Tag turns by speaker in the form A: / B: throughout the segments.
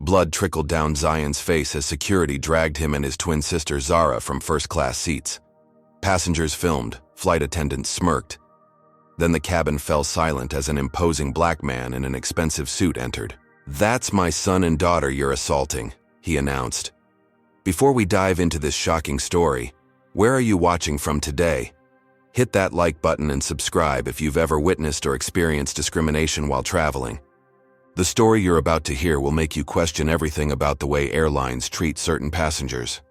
A: Blood trickled down Zion's face as security dragged him and his twin sister Zara from first-class seats. Passengers filmed, flight attendants smirked. Then the cabin fell silent as an imposing black man in an expensive suit entered. "That's my son and daughter you're assaulting," he announced. "Before we dive into this shocking story, where are you watching from today? Hit that like button and subscribe if you've ever witnessed or experienced discrimination while traveling. The story you're about to hear will make you question everything about the way airlines treat certain passengers.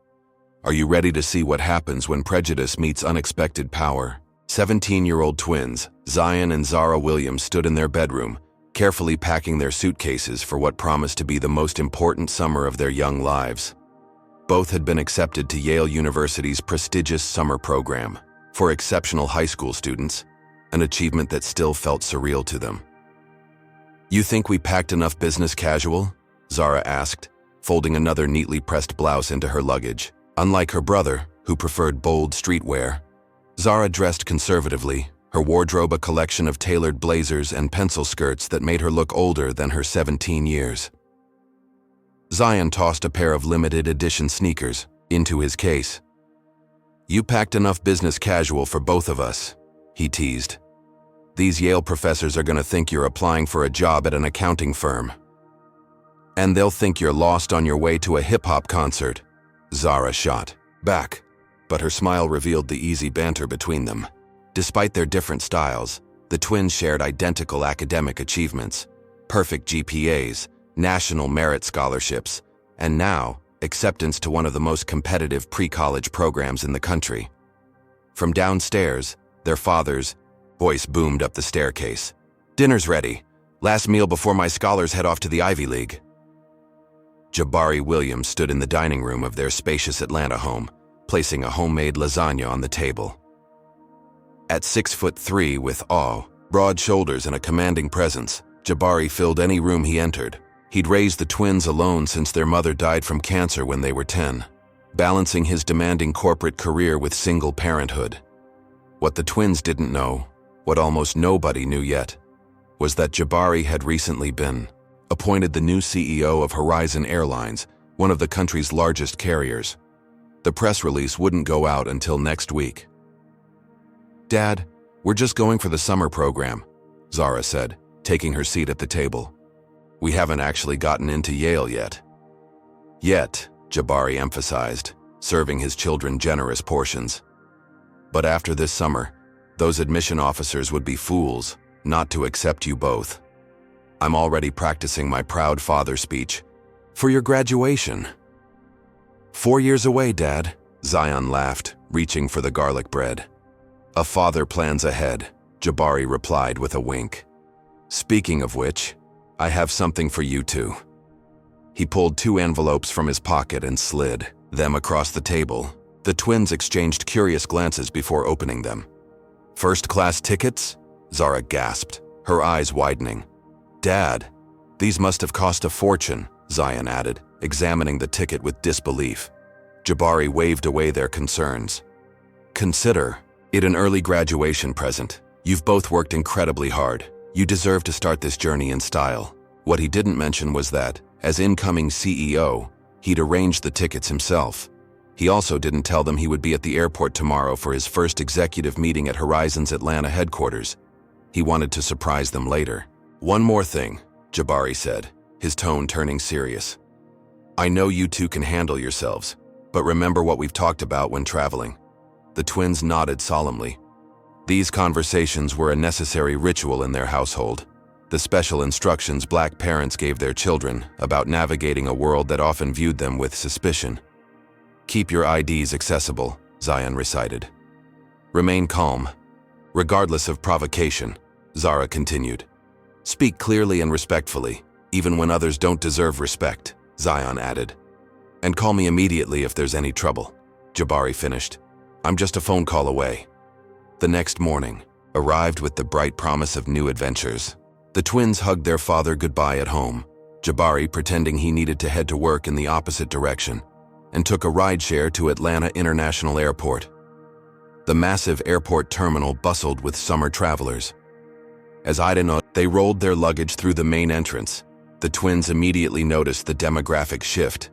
A: Are you ready to see what happens when prejudice meets unexpected power?" 17-year-old twins, Zion and Zara Williams, stood in their bedroom, carefully packing their suitcases for what promised to be the most important summer of their young lives. Both had been accepted to Yale University's prestigious summer program for exceptional high school students, an achievement that still felt surreal to them. "You think we packed enough business casual?" Zara asked, folding another neatly pressed blouse into her luggage. Unlike her brother, who preferred bold streetwear, Zara dressed conservatively, her wardrobe a collection of tailored blazers and pencil skirts that made her look older than her 17 years. Zion tossed a pair of limited edition sneakers into his case. "You packed enough business casual for both of us," he teased. "These Yale professors are going to think you're applying for a job at an accounting firm. And they'll think you're lost on your way to a hip-hop concert." Zara shot back, but her smile revealed the easy banter between them. Despite their different styles, the twins shared identical academic achievements, perfect GPAs, national merit scholarships, and now, acceptance to one of the most competitive pre-college programs in the country. From downstairs, their father's voice boomed up the staircase. "Dinner's ready. Last meal before my scholars head off to the Ivy League." Jabari Williams stood in the dining room of their spacious Atlanta home, placing a homemade lasagna on the table. At 6'3" with broad shoulders and a commanding presence, Jabari filled any room he entered. He'd raised the twins alone since their mother died from cancer when they were 10, balancing his demanding corporate career with single parenthood. What the twins didn't know, what almost nobody knew yet, was that Jabari had recently been appointed the new CEO of Horizon Airlines, one of the country's largest carriers. The press release wouldn't go out until next week. "Dad, we're just going for the summer program," Zara said, taking her seat at the table. "We haven't actually gotten into Yale yet." "Yet," Jabari emphasized, serving his children generous portions. "But after this summer, those admission officers would be fools not to accept you both. I'm already practicing my proud father speech for your graduation." "4 years away, Dad," Zion laughed, reaching for the garlic bread. "A father plans ahead," Jabari replied with a wink. "Speaking of which, I have something for you too." He pulled 2 envelopes from his pocket and slid them across the table. The twins exchanged curious glances before opening them. "First-class tickets?" Zara gasped, her eyes widening. "Dad, these must have cost a fortune," Zion added, examining the ticket with disbelief. Jabari waved away their concerns. "Consider it an early graduation present. You've both worked incredibly hard. You deserve to start this journey in style." What he didn't mention was that, as incoming CEO, he'd arranged the tickets himself. He also didn't tell them he would be at the airport tomorrow for his first executive meeting at Horizon's Atlanta headquarters. He wanted to surprise them later. "One more thing," Jabari said, his tone turning serious. "I know you two can handle yourselves, but remember what we've talked about when traveling." The twins nodded solemnly. These conversations were a necessary ritual in their household, the special instructions Black parents gave their children about navigating a world that often viewed them with suspicion. "Keep your IDs accessible," Zion recited. "Remain calm, regardless of provocation," Zara continued. "Speak clearly and respectfully, even when others don't deserve respect," Zion added. "And call me immediately if there's any trouble," Jabari finished. "I'm just a phone call away." The next morning arrived with the bright promise of new adventures. The twins hugged their father goodbye at home, Jabari pretending he needed to head to work in the opposite direction, and took a rideshare to Atlanta International Airport. The massive airport terminal bustled with summer travelers. As they rolled their luggage through the main entrance, The twins immediately noticed the demographic shift.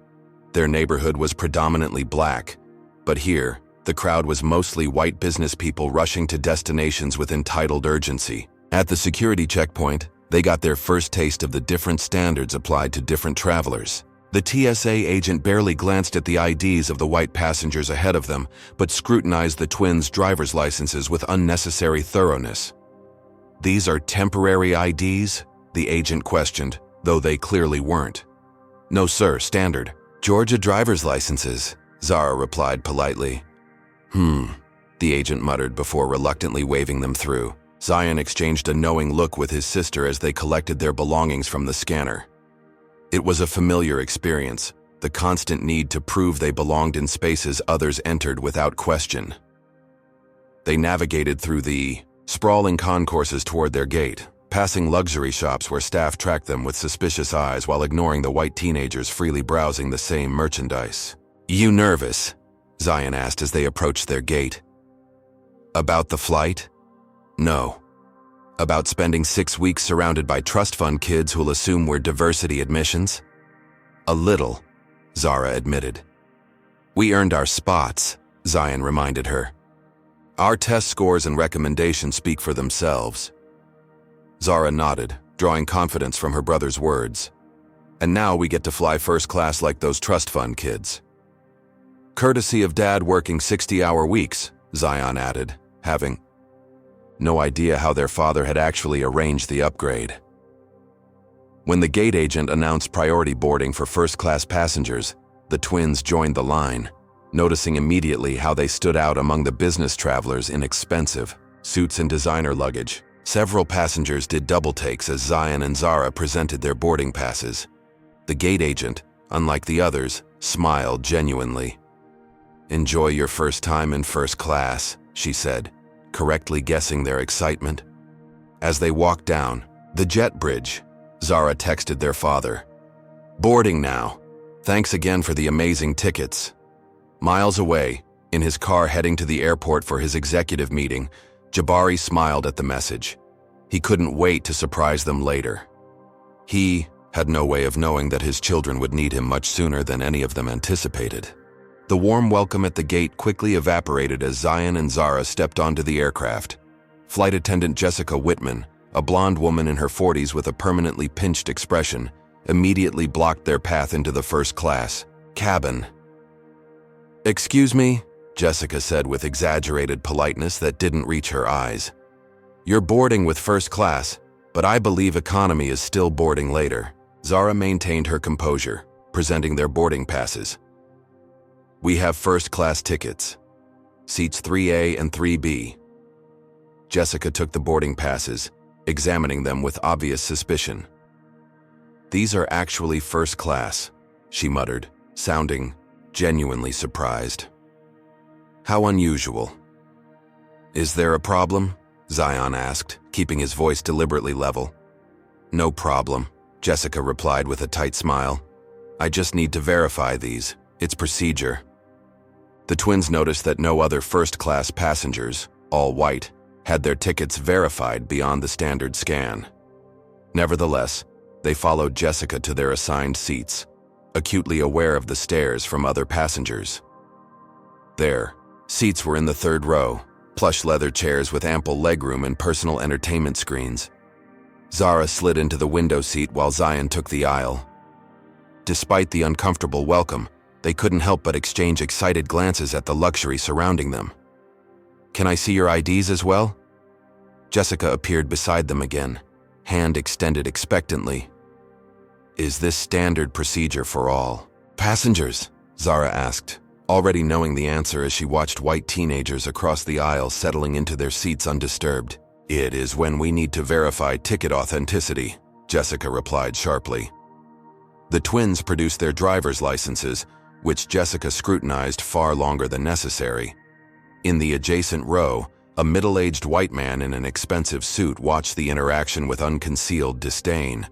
A: Their neighborhood was predominantly black, but here, the crowd was mostly white business people rushing to destinations with entitled urgency. At the security checkpoint, they got their first taste of the different standards applied to different travelers. The TSA agent barely glanced at the IDs of the white passengers ahead of them, but scrutinized the twins' driver's licenses with unnecessary thoroughness. "These are temporary IDs?" the agent questioned, though they clearly weren't. "No, sir, standard. Georgia driver's licenses," Zara replied politely. The agent muttered before reluctantly waving them through. Zion exchanged a knowing look with his sister as they collected their belongings from the scanner. It was a familiar experience, the constant need to prove they belonged in spaces others entered without question. They navigated through the sprawling concourses toward their gate, passing luxury shops where staff tracked them with suspicious eyes while ignoring the white teenagers freely browsing the same merchandise. "You nervous?" Zion asked as they approached their gate. "About the flight?" "No." "About spending 6 weeks surrounded by trust fund kids who'll assume we're diversity admissions?" "A little," Zara admitted. "We earned our spots," Zion reminded her. "Our test scores and recommendations speak for themselves." Zara nodded, drawing confidence from her brother's words. "And now we get to fly first class like those trust fund kids." "Courtesy of Dad working 60-hour weeks," Zion added, having no idea how their father had actually arranged the upgrade. When the gate agent announced priority boarding for first-class passengers, the twins joined the line, noticing immediately how they stood out among the business travelers in expensive suits and designer luggage. Several passengers did double takes as Zion and Zara presented their boarding passes. The gate agent, unlike the others, smiled genuinely. "Enjoy your first time in first class," she said, correctly guessing their excitement. As they walked down the jet bridge, Zara texted their father, "Boarding now. Thanks again for the amazing tickets." Miles away, in his car heading to the airport for his executive meeting, Jabari smiled at the message. He couldn't wait to surprise them later. He had no way of knowing that his children would need him much sooner than any of them anticipated. The warm welcome at the gate quickly evaporated as Zion and Zara stepped onto the aircraft. Flight attendant Jessica Whitman, a blonde woman in her 40s with a permanently pinched expression, immediately blocked their path into the first-class cabin. "Excuse me," Jessica said with exaggerated politeness that didn't reach her eyes. "You're boarding with first class, but I believe economy is still boarding later." Zara maintained her composure, presenting their boarding passes. "We have first-class tickets. Seats 3A and 3B. Jessica took the boarding passes, examining them with obvious suspicion. "These are actually first class," she muttered, sounding genuinely surprised. "How unusual." "Is there a problem?" Zion asked, keeping his voice deliberately level. "No problem," Jessica replied with a tight smile. "I just need to verify these. It's procedure." The twins noticed that no other first-class passengers, all white, had their tickets verified beyond the standard scan. Nevertheless, they followed Jessica to their assigned seats, acutely aware of the stares from other passengers. Their seats were in the third row, plush leather chairs with ample legroom and personal entertainment screens. Zara slid into the window seat while Zion took the aisle. Despite the uncomfortable welcome, they couldn't help but exchange excited glances at the luxury surrounding them. "Can I see your IDs as well?" Jessica appeared beside them again, hand extended expectantly. "Is this standard procedure for all passengers?" Zara asked, already knowing the answer as she watched white teenagers across the aisle settling into their seats undisturbed. "It is when we need to verify ticket authenticity," Jessica replied sharply. The twins produced their driver's licenses, which Jessica scrutinized far longer than necessary. In the adjacent row, a middle-aged white man in an expensive suit watched the interaction with unconcealed disdain.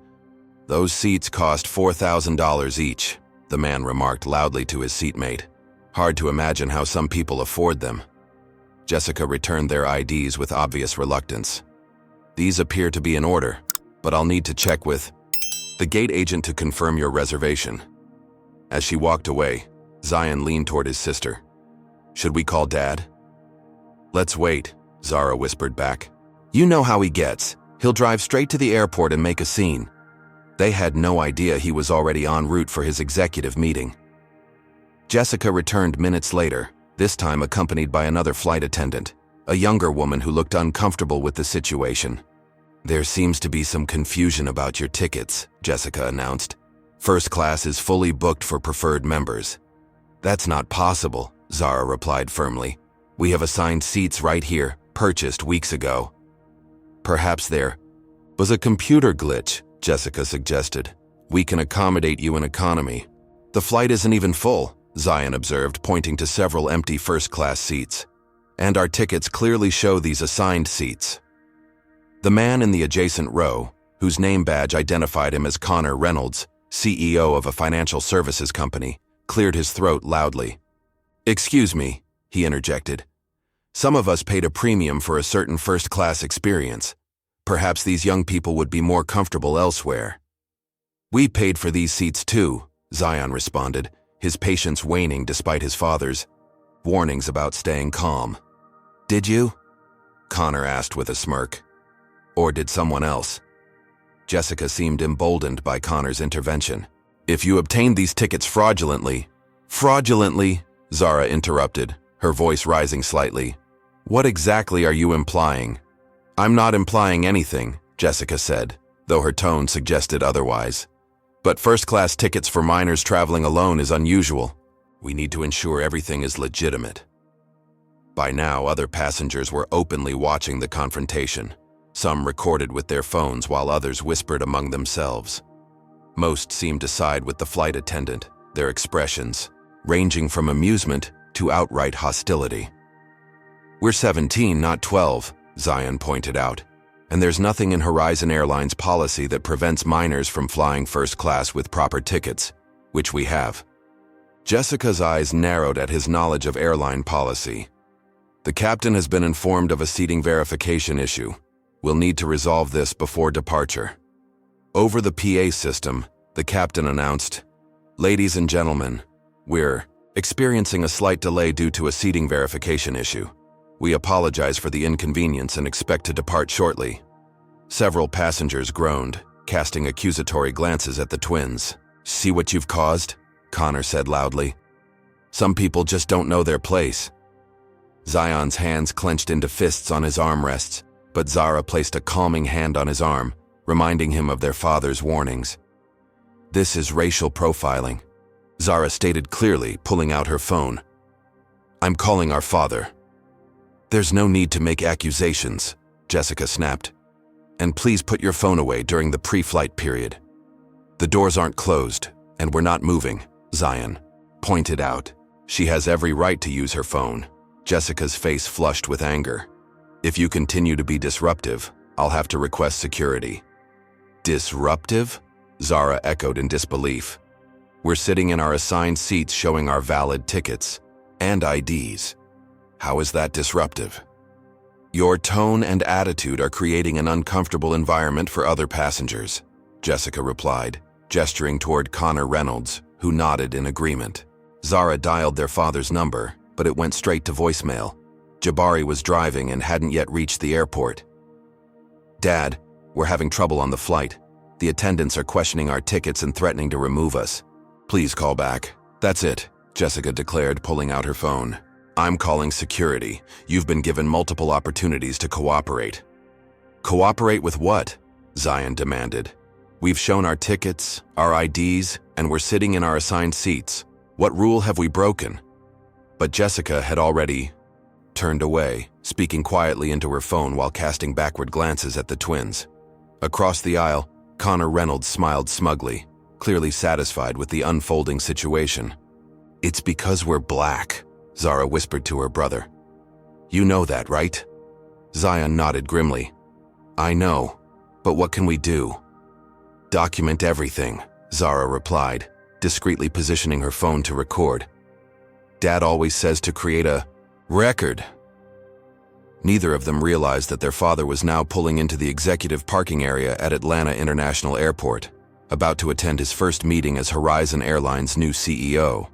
A: "Those seats cost $4,000 each," the man remarked loudly to his seatmate. "Hard to imagine how some people afford them." Jessica returned their IDs with obvious reluctance. "These appear to be in order, but I'll need to check with..." The gate agent to confirm your reservation. As she walked away, Zion leaned toward his sister. Should we call Dad? Let's wait, Zara whispered back. You know how he gets. He'll drive straight to the airport and make a scene. They had no idea he was already en route for his executive meeting. Jessica returned minutes later, this time accompanied by another flight attendant, a younger woman who looked uncomfortable with the situation. There seems to be some confusion about your tickets, Jessica announced. First class is fully booked for preferred members. That's not possible, Zara replied firmly. We have assigned seats right here, purchased weeks ago. Perhaps there was a computer glitch, Jessica suggested. We can accommodate you in economy. The flight isn't even full, Zion observed, pointing to several empty first-class seats. And our tickets clearly show these assigned seats. The man in the adjacent row, whose name badge identified him as Connor Reynolds, CEO of a financial services company, cleared his throat loudly. Excuse me, he interjected. Some of us paid a premium for a certain first-class experience. Perhaps these young people would be more comfortable elsewhere. We paid for these seats too, Zion responded, his patience waning despite his father's warnings about staying calm. Did you? Connor asked with a smirk. Or did someone else? Jessica seemed emboldened by Connor's intervention. If you obtained these tickets fraudulently, Zara interrupted, her voice rising slightly. What exactly are you implying? I'm not implying anything, Jessica said, though her tone suggested otherwise. But first-class tickets for minors traveling alone is unusual. We need to ensure everything is legitimate. By now, other passengers were openly watching the confrontation. Some recorded with their phones while others whispered among themselves. Most seemed to side with the flight attendant, their expressions ranging from amusement to outright hostility. We're 17, not 12, Zion pointed out, and there's nothing in Horizon Airlines policy that prevents minors from flying first class with proper tickets, which we have. Jessica's eyes narrowed at his knowledge of airline policy. The captain has been informed of a seating verification issue. We'll need to resolve this before departure. Over the PA system, the captain announced, Ladies and gentlemen, we're experiencing a slight delay due to a seating verification issue. We apologize for the inconvenience and expect to depart shortly. Several passengers groaned, casting accusatory glances at the twins. See what you've caused? Connor said loudly. Some people just don't know their place. Zion's hands clenched into fists on his armrests, but Zara placed a calming hand on his arm, reminding him of their father's warnings. This is racial profiling, Zara stated clearly, pulling out her phone. I'm calling our father. There's no need to make accusations, Jessica snapped. And please put your phone away during the pre-flight period. The doors aren't closed, and we're not moving, Zion pointed out. She has every right to use her phone. Jessica's face flushed with anger. If you continue to be disruptive, I'll have to request security. Disruptive? Zara echoed in disbelief. We're sitting in our assigned seats showing our valid tickets and IDs. How is that disruptive? Your tone and attitude are creating an uncomfortable environment for other passengers, Jessica replied, gesturing toward Connor Reynolds, who nodded in agreement. Zara dialed their father's number, but it went straight to voicemail. Jabari was driving and hadn't yet reached the airport. Dad, we're having trouble on the flight. The attendants are questioning our tickets and threatening to remove us. Please call back. That's it, Jessica declared, pulling out her phone. I'm calling security. You've been given multiple opportunities to cooperate. Cooperate with what? Zion demanded. We've shown our tickets, our IDs, and we're sitting in our assigned seats. What rule have we broken? But Jessica had already turned away, speaking quietly into her phone while casting backward glances at the twins. Across the aisle, Connor Reynolds smiled smugly, clearly satisfied with the unfolding situation. It's because we're black, Zara whispered to her brother. You know that, right? Zion nodded grimly. I know, but what can we do? Document everything, Zara replied, discreetly positioning her phone to record. Dad always says to create a record. Neither of them realized that their father was now pulling into the executive parking area at Atlanta International Airport. about to attend his first meeting as Horizon Airlines' new CEO.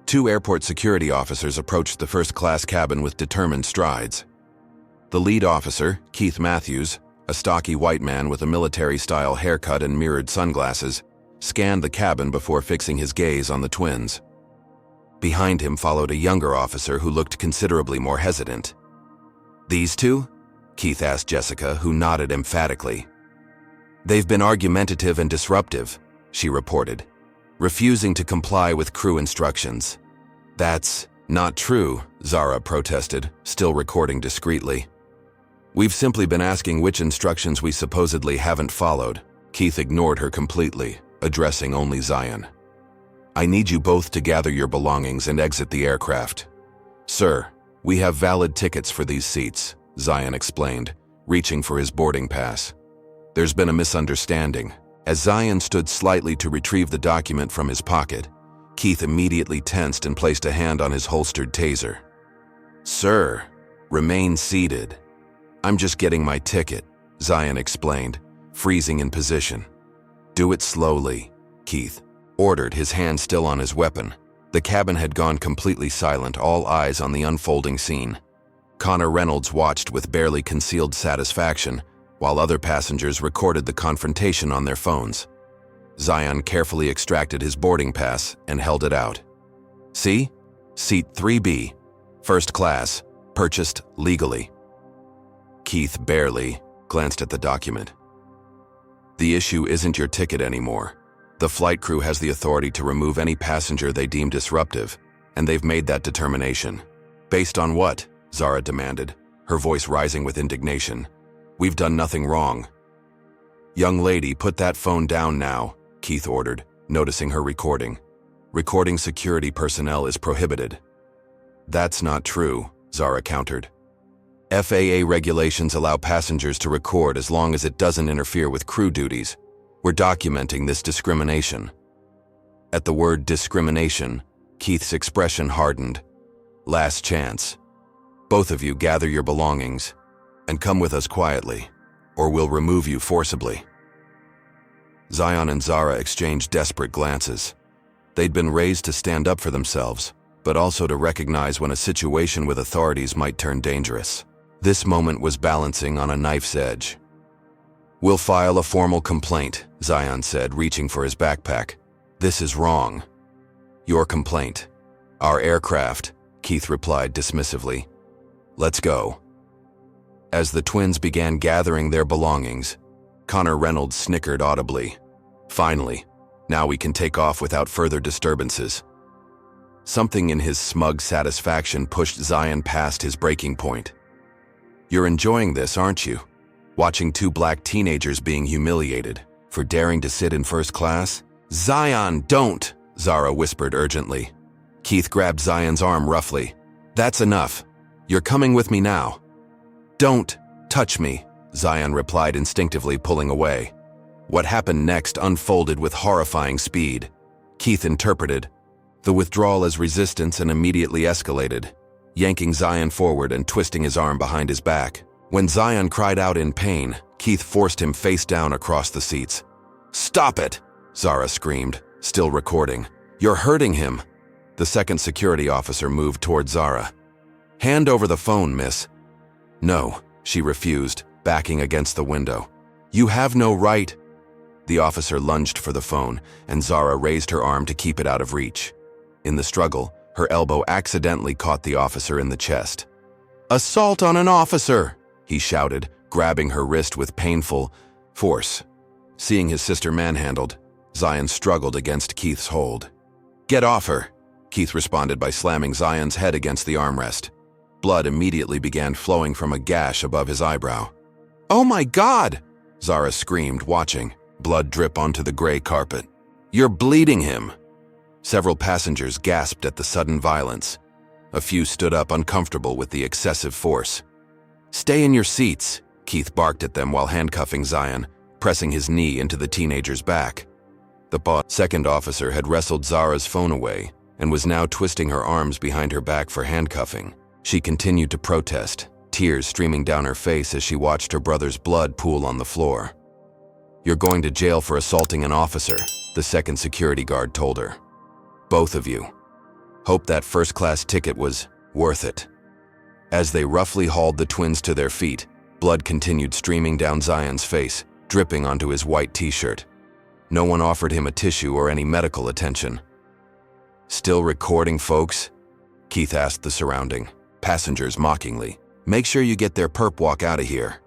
A: Two airport security officers approached the first-class cabin with determined strides. The lead officer, Keith Matthews, a stocky white man with a military-style haircut and mirrored sunglasses, scanned the cabin before fixing his gaze on the twins. Behind him followed a younger officer who looked considerably more hesitant. "These two?" Keith asked Jessica, who nodded emphatically. "They've been argumentative and disruptive," she reported, refusing to comply with crew instructions. "That's not true," Zara protested, still recording discreetly. "We've simply been asking which instructions we supposedly haven't followed." Keith ignored her completely, addressing only Zion. "I need you both to gather your belongings and exit the aircraft." "Sir, we have valid tickets for these seats," Zion explained, reaching for his boarding pass. "There's been a misunderstanding." As Zion stood slightly to retrieve the document from his pocket, Keith immediately tensed and placed a hand on his holstered taser. "Sir, remain seated." "I'm just getting my ticket," Zion explained, freezing in position. "Do it slowly," Keith ordered, his hand still on his weapon. The cabin had gone completely silent, all eyes on the unfolding scene. Connor Reynolds watched with barely concealed satisfaction, while other passengers recorded the confrontation on their phones. Zion carefully extracted his boarding pass and held it out. "See? Seat 3B, first class, purchased legally." Keith barely glanced at the document. "The issue isn't your ticket anymore. The flight crew has the authority to remove any passenger they deem disruptive, and they've made that determination." "Based on what?" Zara demanded, her voice rising with indignation. "We've done nothing wrong." "Young lady, put that phone down now," Keith ordered, noticing her recording. "Recording security personnel is prohibited." "That's not true," Zara countered. "FAA regulations allow passengers to record as long as it doesn't interfere with crew duties. We're documenting this discrimination." At the word discrimination, Keith's expression hardened. "Last chance. Both of you gather your belongings and come with us quietly, or we'll remove you forcibly." Zion and Zara exchanged desperate glances. They'd been raised to stand up for themselves, but also to recognize when a situation with authorities might turn dangerous. This moment was balancing on a knife's edge. "We'll file a formal complaint," Zion said, reaching for his backpack. "This is wrong." "Your complaint." "Our aircraft," Keith replied dismissively. "Let's go." As the twins began gathering their belongings, Connor Reynolds snickered audibly. "Finally, now we can take off without further disturbances." Something in his smug satisfaction pushed Zion past his breaking point. "You're enjoying this, aren't you? Watching two black teenagers being humiliated for daring to sit in first class?" "Zion, don't!" Zara whispered urgently. Keith grabbed Zion's arm roughly. "That's enough. You're coming with me now." "Don't touch me," Zion replied instinctively, pulling away. What happened next unfolded with horrifying speed. Keith interpreted the withdrawal as resistance and immediately escalated, yanking Zion forward and twisting his arm behind his back. When Zion cried out in pain, Keith forced him face down across the seats. "Stop it!" Zara screamed, still recording. "You're hurting him." The second security officer moved toward Zara. "Hand over the phone, miss." "No," she refused, backing against the window. "You have no right." The officer lunged for the phone, and Zara raised her arm to keep it out of reach. In the struggle, her elbow accidentally caught the officer in the chest. "Assault on an officer!" he shouted, grabbing her wrist with painful force. Seeing his sister manhandled, Zion struggled against Keith's hold. "Get off her!" Keith responded by slamming Zion's head against the armrest. Blood immediately began flowing from a gash above his eyebrow. "Oh my God!" Zara screamed, watching blood drip onto the gray carpet. "You're bleeding him!" Several passengers gasped at the sudden violence. A few stood up, uncomfortable with the excessive force. "Stay in your seats," Keith barked at them while handcuffing Zion, pressing his knee into the teenager's back. The second officer had wrestled Zara's phone away and was now twisting her arms behind her back for handcuffing. She continued to protest, tears streaming down her face as she watched her brother's blood pool on the floor. "You're going to jail for assaulting an officer," the second security guard told her. "Both of you. Hope that first-class ticket was worth it." As they roughly hauled the twins to their feet, blood continued streaming down Zion's face, dripping onto his white t-shirt. No one offered him a tissue or any medical attention. "Still recording, folks?" Keith asked the surrounding passengers mockingly. "Make sure you get their perp walk out of here."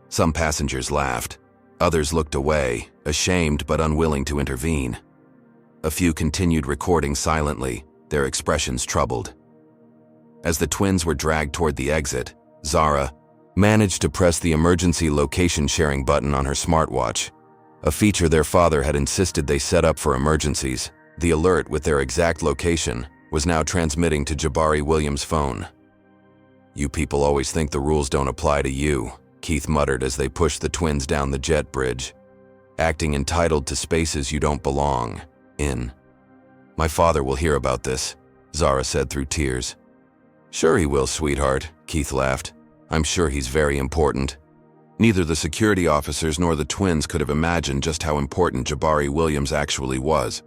A: Some passengers laughed. Others looked away, ashamed but unwilling to intervene. A few continued recording silently, their expressions troubled. As the twins were dragged toward the exit, Zara managed to press the emergency location sharing button on her smartwatch, a feature their father had insisted they set up for emergencies. The alert with their exact location was now transmitting to Jabari Williams' phone. "You people always think the rules don't apply to you," Keith muttered as they pushed the twins down the jet bridge. "Acting entitled to spaces you don't belong in." "My father will hear about this," Zara said through tears. "Sure he will, sweetheart," Keith laughed. "I'm sure he's very important." Neither the security officers nor the twins could have imagined just how important Jabari Williams actually was,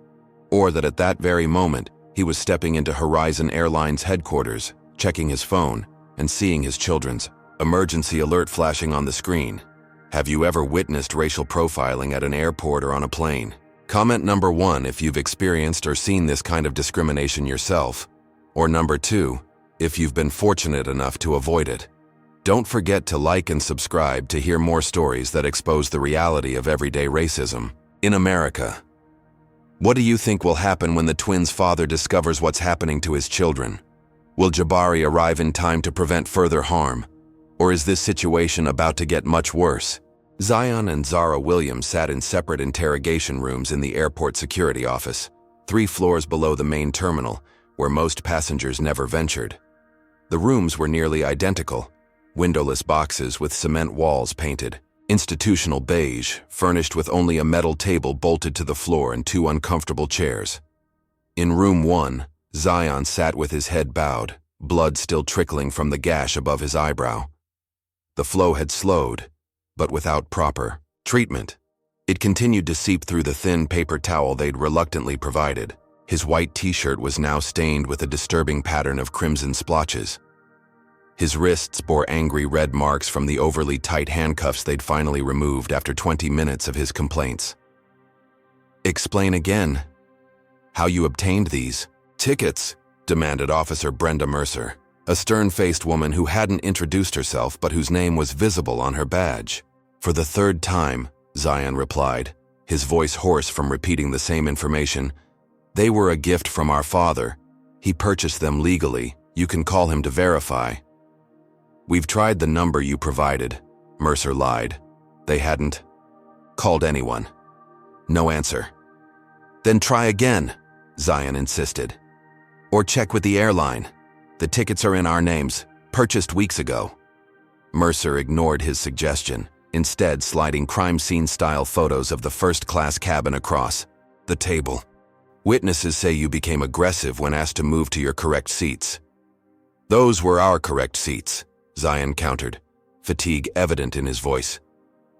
A: or that at that very moment he was stepping into Horizon Airlines headquarters, checking his phone, and seeing his children's emergency alert flashing on the screen. Have you ever witnessed racial profiling at an airport or on a plane? Comment number 1 if you've experienced or seen this kind of discrimination yourself, or number 2 if you've been fortunate enough to avoid it. Don't forget to like and subscribe to hear more stories that expose the reality of everyday racism in America. What do you think will happen when the twins' father discovers what's happening to his children? Will Jabari arrive in time to prevent further harm? Or is this situation about to get much worse? Zion and Zara Williams sat in separate interrogation rooms in the airport security office, 3 floors below the main terminal, where most passengers never ventured. The rooms were nearly identical, windowless boxes with cement walls painted, institutional beige, furnished with only a metal table bolted to the floor and 2 uncomfortable chairs. In room 1, Zion sat with his head bowed, blood still trickling from the gash above his eyebrow. The flow had slowed, but without proper treatment. It continued to seep through the thin paper towel they'd reluctantly provided. His white t-shirt was now stained with a disturbing pattern of crimson splotches. His wrists bore angry red marks from the overly tight handcuffs they'd finally removed after 20 minutes of his complaints. "Explain again. How you obtained these tickets?" demanded Officer Brenda Mercer, a stern-faced woman who hadn't introduced herself but whose name was visible on her badge. "For the 3rd time," Zion replied, his voice hoarse from repeating the same information. "They were a gift from our father. He purchased them legally. You can call him to verify." "We've tried the number you provided," Mercer lied. They hadn't called anyone. No answer. "Then try again," Zion insisted. "Or check with the airline. The tickets are in our names, purchased weeks ago." Mercer ignored his suggestion, instead sliding crime scene-style photos of the first-class cabin across the table. "Witnesses say you became aggressive when asked to move to your correct seats." "Those were our correct seats," Zion countered, fatigue evident in his voice.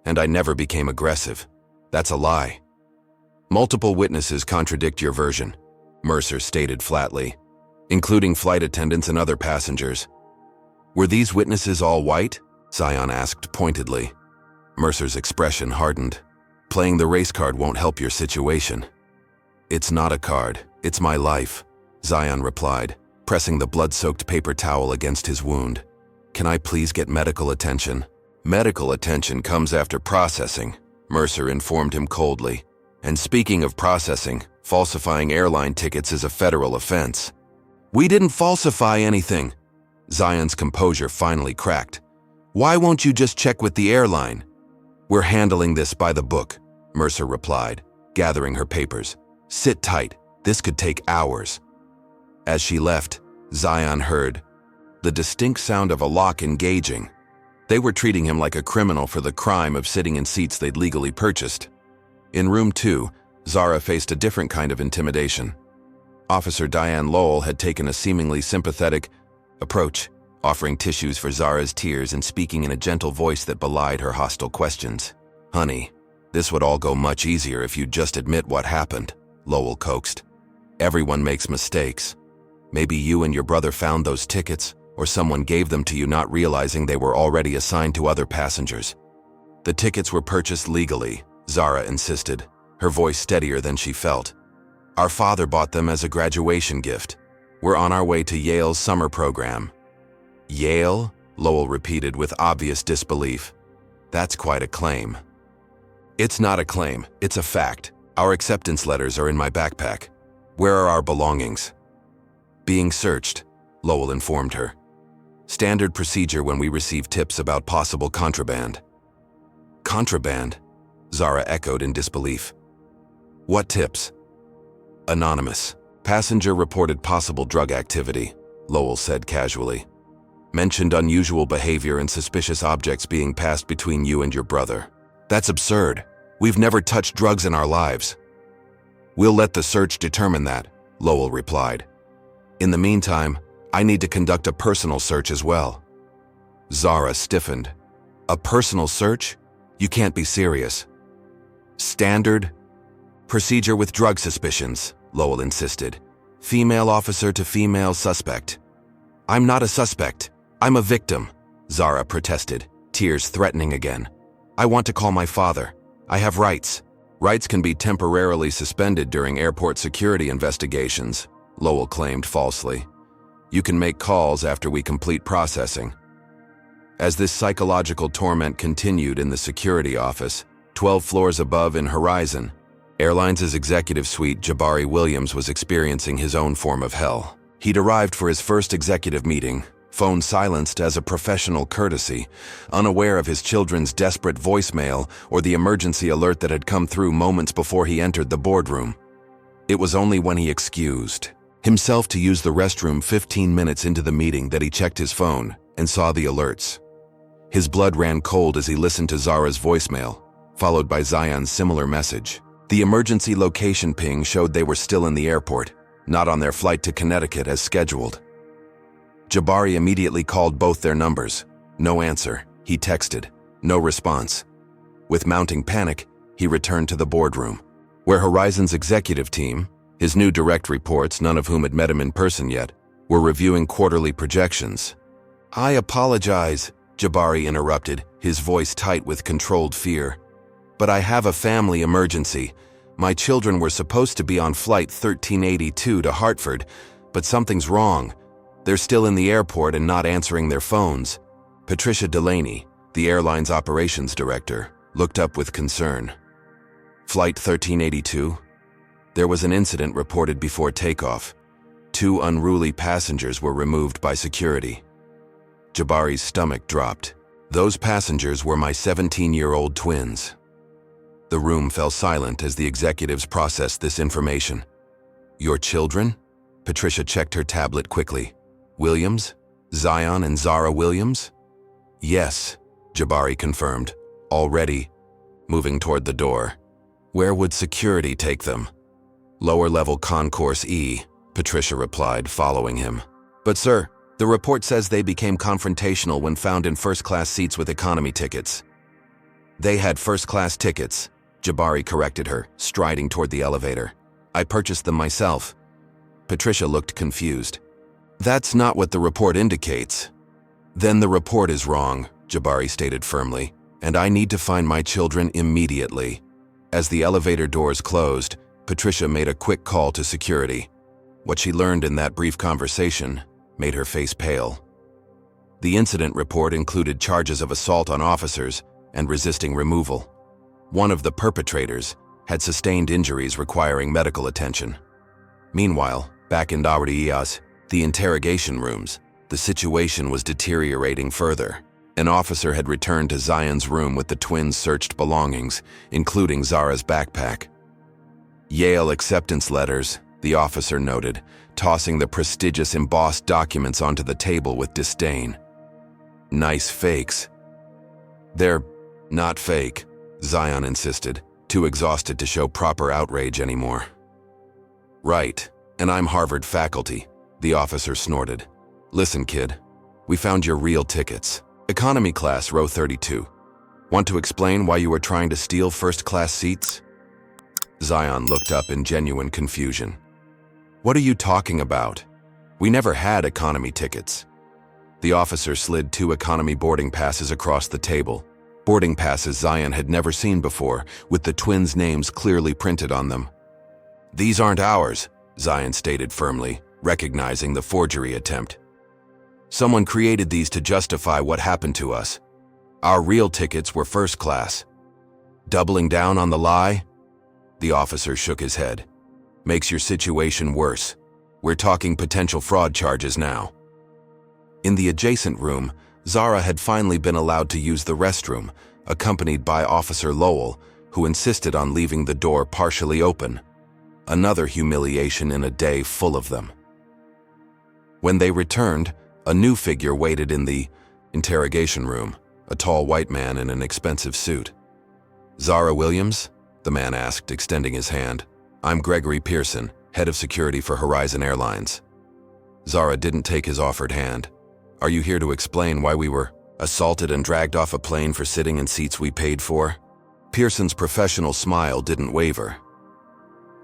A: "And I never became aggressive. That's a lie." "Multiple witnesses contradict your version," Mercer stated flatly, "including flight attendants and other passengers." "Were these witnesses all white?" Zion asked pointedly. Mercer's expression hardened. "Playing the race card won't help your situation." "It's not a card, it's my life," Zion replied, pressing the blood-soaked paper towel against his wound. "Can I please get medical attention?" "Medical attention comes after processing," Mercer informed him coldly. "And speaking of processing, falsifying airline tickets is a federal offense." "We didn't falsify anything." Zion's composure finally cracked. "Why won't you just check with the airline?" "We're handling this by the book," Mercer replied, gathering her papers. "Sit tight, this could take hours." As she left, Zion heard the distinct sound of a lock engaging. They were treating him like a criminal for the crime of sitting in seats they'd legally purchased. In room 2, Zara faced a different kind of intimidation. Officer Diane Lowell had taken a seemingly sympathetic approach, offering tissues for Zara's tears and speaking in a gentle voice that belied her hostile questions. "Honey, This would all go much easier if you'd just admit what happened, Lowell coaxed. Everyone makes mistakes. Maybe you and your brother found those tickets, or someone gave them to you not realizing they were already assigned to other passengers. The tickets were purchased legally, Zara insisted, her voice steadier than she felt. Our father bought them as a graduation gift. We're on our way to Yale's summer program. Yale? Lowell repeated with obvious disbelief. That's quite a claim. It's not a claim, it's a fact. Our acceptance letters are in my backpack. Where are our belongings? Being searched, Lowell informed her. Standard procedure when we receive tips about possible contraband. Contraband? Zara echoed in disbelief. What tips? Anonymous. Passenger reported possible drug activity, Lowell said casually. Mentioned unusual behavior and suspicious objects being passed between you and your brother. That's absurd. We've never touched drugs in our lives. We'll let the search determine that, Lowell replied. In the meantime, I need to conduct a personal search as well. Zara stiffened. A personal search? You can't be serious. Standard procedure with drug suspicions, Lowell insisted. Female officer to female suspect. I'm not a suspect. I'm a victim, Zara protested, tears threatening again. I want to call my father. I have rights. Rights can be temporarily suspended during airport security investigations, Lowell claimed falsely. You can make calls after we complete processing. As this psychological torment continued in the security office, 12 floors above in Horizon, Airlines' executive suite, Jabari Williams was experiencing his own form of hell. He'd arrived for his first executive meeting, phone silenced as a professional courtesy, unaware of his children's desperate voicemail or the emergency alert that had come through moments before he entered the boardroom. It was only when he excused himself to use the restroom 15 minutes into the meeting that he checked his phone and saw the alerts. His blood ran cold as he listened to Zara's voicemail, followed by Zion's similar message. The emergency location ping showed they were still in the airport, not on their flight to Connecticut as scheduled. Jabari immediately called both their numbers. No answer. He texted. No response. With mounting panic, he returned to the boardroom, where Horizon's executive team, his new direct reports, none of whom had met him in person yet, were reviewing quarterly projections. I apologize, Jabari interrupted, his voice tight with controlled fear. But I have a family emergency. My children were supposed to be on flight 1382 to Hartford, but something's wrong. They're still in the airport and not answering their phones. Patricia Delaney, the airline's operations director, looked up with concern. Flight 1382? There was an incident reported before takeoff. 2 unruly passengers were removed by security. Jabari's stomach dropped. Those passengers were my 17-year-old twins. The room fell silent as the executives processed this information. Your children? Patricia checked her tablet quickly. Williams? Zion and Zara Williams? Yes, Jabari confirmed, already moving toward the door. Where would security take them? Lower-level Concourse E, Patricia replied, following him. But sir, the report says they became confrontational when found in first-class seats with economy tickets. They had first-class tickets, Jabari corrected her, striding toward the elevator. I purchased them myself. Patricia looked confused. That's not what the report indicates. Then the report is wrong, Jabari stated firmly, and I need to find my children immediately. As the elevator doors closed, Patricia made a quick call to security. What she learned in that brief conversation made her face pale. The incident report included charges of assault on officers and resisting removal. One of the perpetrators had sustained injuries requiring medical attention. Meanwhile, back in Daurias, the interrogation rooms, the situation was deteriorating further. An officer had returned to Zion's room with the twins' searched belongings, including Zara's backpack. Yale acceptance letters, the officer noted, tossing the prestigious embossed documents onto the table with disdain. Nice fakes. They're not fake, Zion insisted, too exhausted to show proper outrage anymore. Right, and I'm Harvard faculty, the officer snorted. Listen, kid, we found your real tickets. Economy class, row 32. Want to explain why you were trying to steal first-class seats? Zion looked up in genuine confusion. What are you talking about? We never had economy tickets. The officer slid 2 economy boarding passes across the table. Boarding passes Zion had never seen before, with the twins' names clearly printed on them. These aren't ours, Zion stated firmly, recognizing the forgery attempt. Someone created these to justify what happened to us. Our real tickets were first class. Doubling down on the lie? The officer shook his head. Makes your situation worse. We're talking potential fraud charges now. In the adjacent room, Zara had finally been allowed to use the restroom, accompanied by Officer Lowell, who insisted on leaving the door partially open. Another humiliation in a day full of them. When they returned, a new figure waited in the interrogation room, a tall white man in an expensive suit. Zara Williams? The man asked, extending his hand. I'm Gregory Pearson, head of security for Horizon Airlines. Zara didn't take his offered hand. Are you here to explain why we were assaulted and dragged off a plane for sitting in seats we paid for? Pearson's professional smile didn't waver.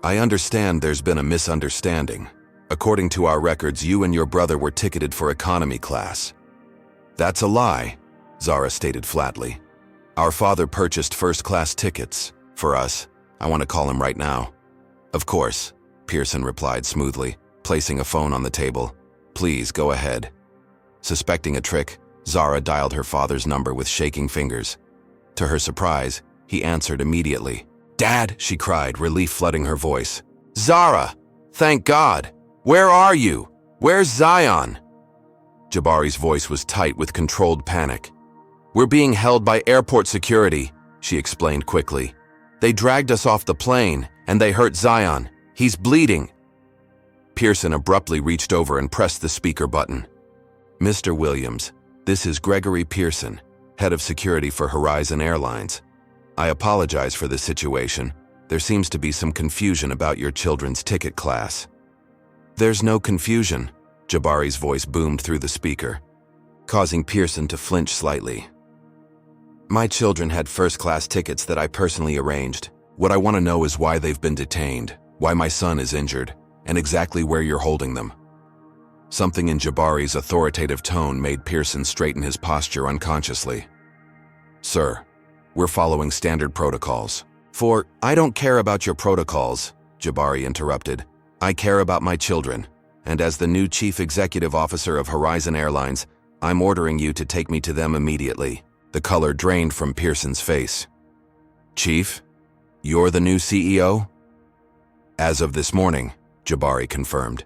A: I understand there's been a misunderstanding. According to our records, you and your brother were ticketed for economy class. That's a lie, Zara stated flatly. Our father purchased first-class tickets. For us. I want to call him right now. Of course, Pearson replied smoothly, placing a phone on the table. Please, go ahead. Suspecting a trick, Zara dialed her father's number with shaking fingers. To her surprise, he answered immediately. Dad, she cried, relief flooding her voice. Zara! Thank God! Where are you? Where's Zion? Jabari's voice was tight with controlled panic. We're being held by airport security, she explained quickly. They dragged us off the plane, and they hurt Zion. He's bleeding. Pearson abruptly reached over and pressed the speaker button. Mr. Williams, this is Gregory Pearson, head of security for Horizon Airlines. I apologize for this situation. There seems to be some confusion about your children's ticket class. There's no confusion, Jabari's voice boomed through the speaker, causing Pearson to flinch slightly. My children had first-class tickets that I personally arranged. What I want to know is why they've been detained, why my son is injured, and exactly where you're holding them. Something in Jabari's authoritative tone made Pearson straighten his posture unconsciously. Sir, we're following standard protocols. I don't care about your protocols, Jabari interrupted. I care about my children, and as the new chief executive officer of Horizon Airlines, I'm ordering you to take me to them immediately. The color drained from Pearson's face. Chief, you're the new CEO? As of this morning, Jabari confirmed.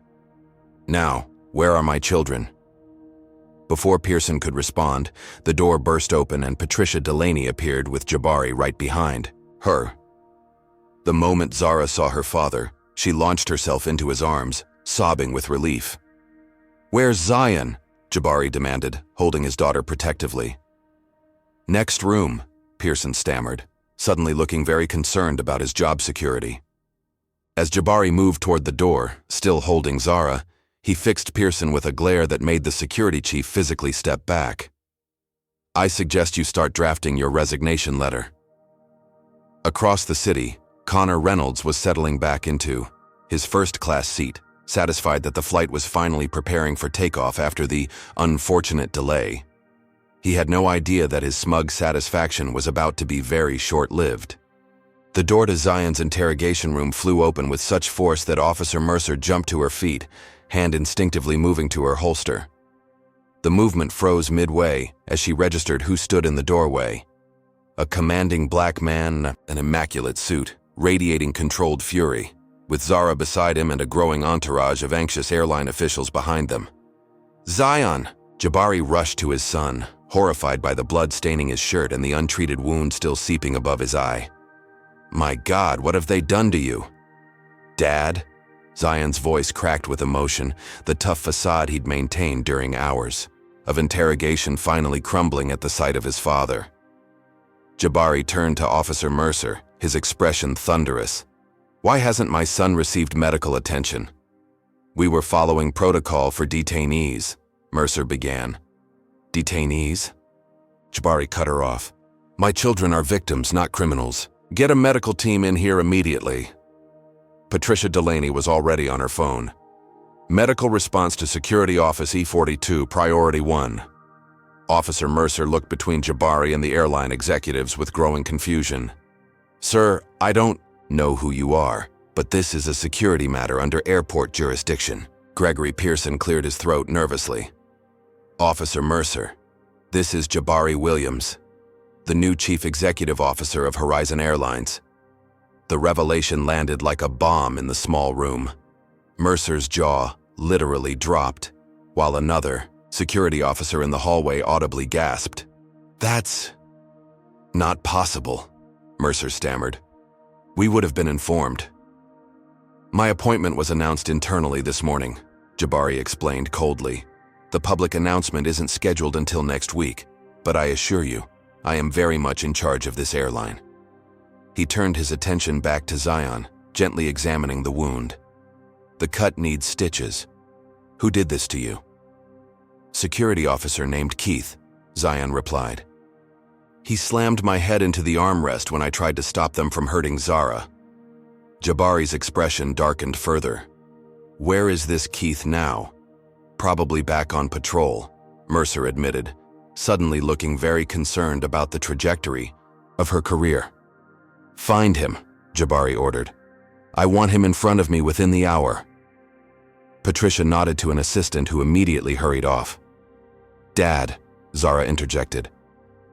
A: Now, where are my children? Before Pearson could respond, the door burst open and Patricia Delaney appeared with Jabari right behind her. The moment Zara saw her father, she launched herself into his arms, sobbing with relief. Where's Zion? Jabari demanded, holding his daughter protectively. Next room, Pearson stammered, suddenly looking very concerned about his job security. As Jabari moved toward the door, still holding Zara, he fixed Pearson with a glare that made the security chief physically step back. I suggest you start drafting your resignation letter. Across the city, Connor Reynolds was settling back into his first-class seat, satisfied that the flight was finally preparing for takeoff after the unfortunate delay. He had no idea that his smug satisfaction was about to be very short-lived. The door to Zion's interrogation room flew open with such force that Officer Mercer jumped to her feet, hand instinctively moving to her holster. The movement froze midway as she registered who stood in the doorway. A commanding black man, an immaculate suit, radiating controlled fury, with Zara beside him and a growing entourage of anxious airline officials behind them. Zion! Jabari rushed to his son, horrified by the blood staining his shirt and the untreated wound still seeping above his eye. My God, what have they done to you? Dad? Zion's voice cracked with emotion, the tough facade he'd maintained during hours of interrogation finally crumbling at the sight of his father. Jabari turned to Officer Mercer, his expression thunderous. Why hasn't my son received medical attention? We were following protocol for detainees, Mercer began. Detainees? Jabari cut her off. My children are victims, not criminals. Get a medical team in here immediately. Patricia Delaney was already on her phone. Medical response to Security Office E42, Priority 1. Officer Mercer looked between Jabari and the airline executives with growing confusion. Sir, I don't know who you are, but this is a security matter under airport jurisdiction. Gregory Pearson cleared his throat nervously. Officer Mercer, this is Jabari Williams, the new Chief Executive Officer of Horizon Airlines. The revelation landed like a bomb in the small room. Mercer's jaw literally dropped, while another security officer in the hallway audibly gasped. That's not possible, Mercer stammered. We would have been informed. My appointment was announced internally this morning, Jabari explained coldly. The public announcement isn't scheduled until next week, but I assure you, I am very much in charge of this airline. He turned his attention back to Zion, gently examining the wound. The cut needs stitches. Who did this to you? Security officer named Keith, Zion replied. He slammed my head into the armrest when I tried to stop them from hurting Zara. Jabari's expression darkened further. Where is this Keith now? Probably back on patrol, Mercer admitted, suddenly looking very concerned about the trajectory of her career. Find him, Jabari ordered. I want him in front of me within the hour. Patricia nodded to an assistant who immediately hurried off. Dad, Zara interjected.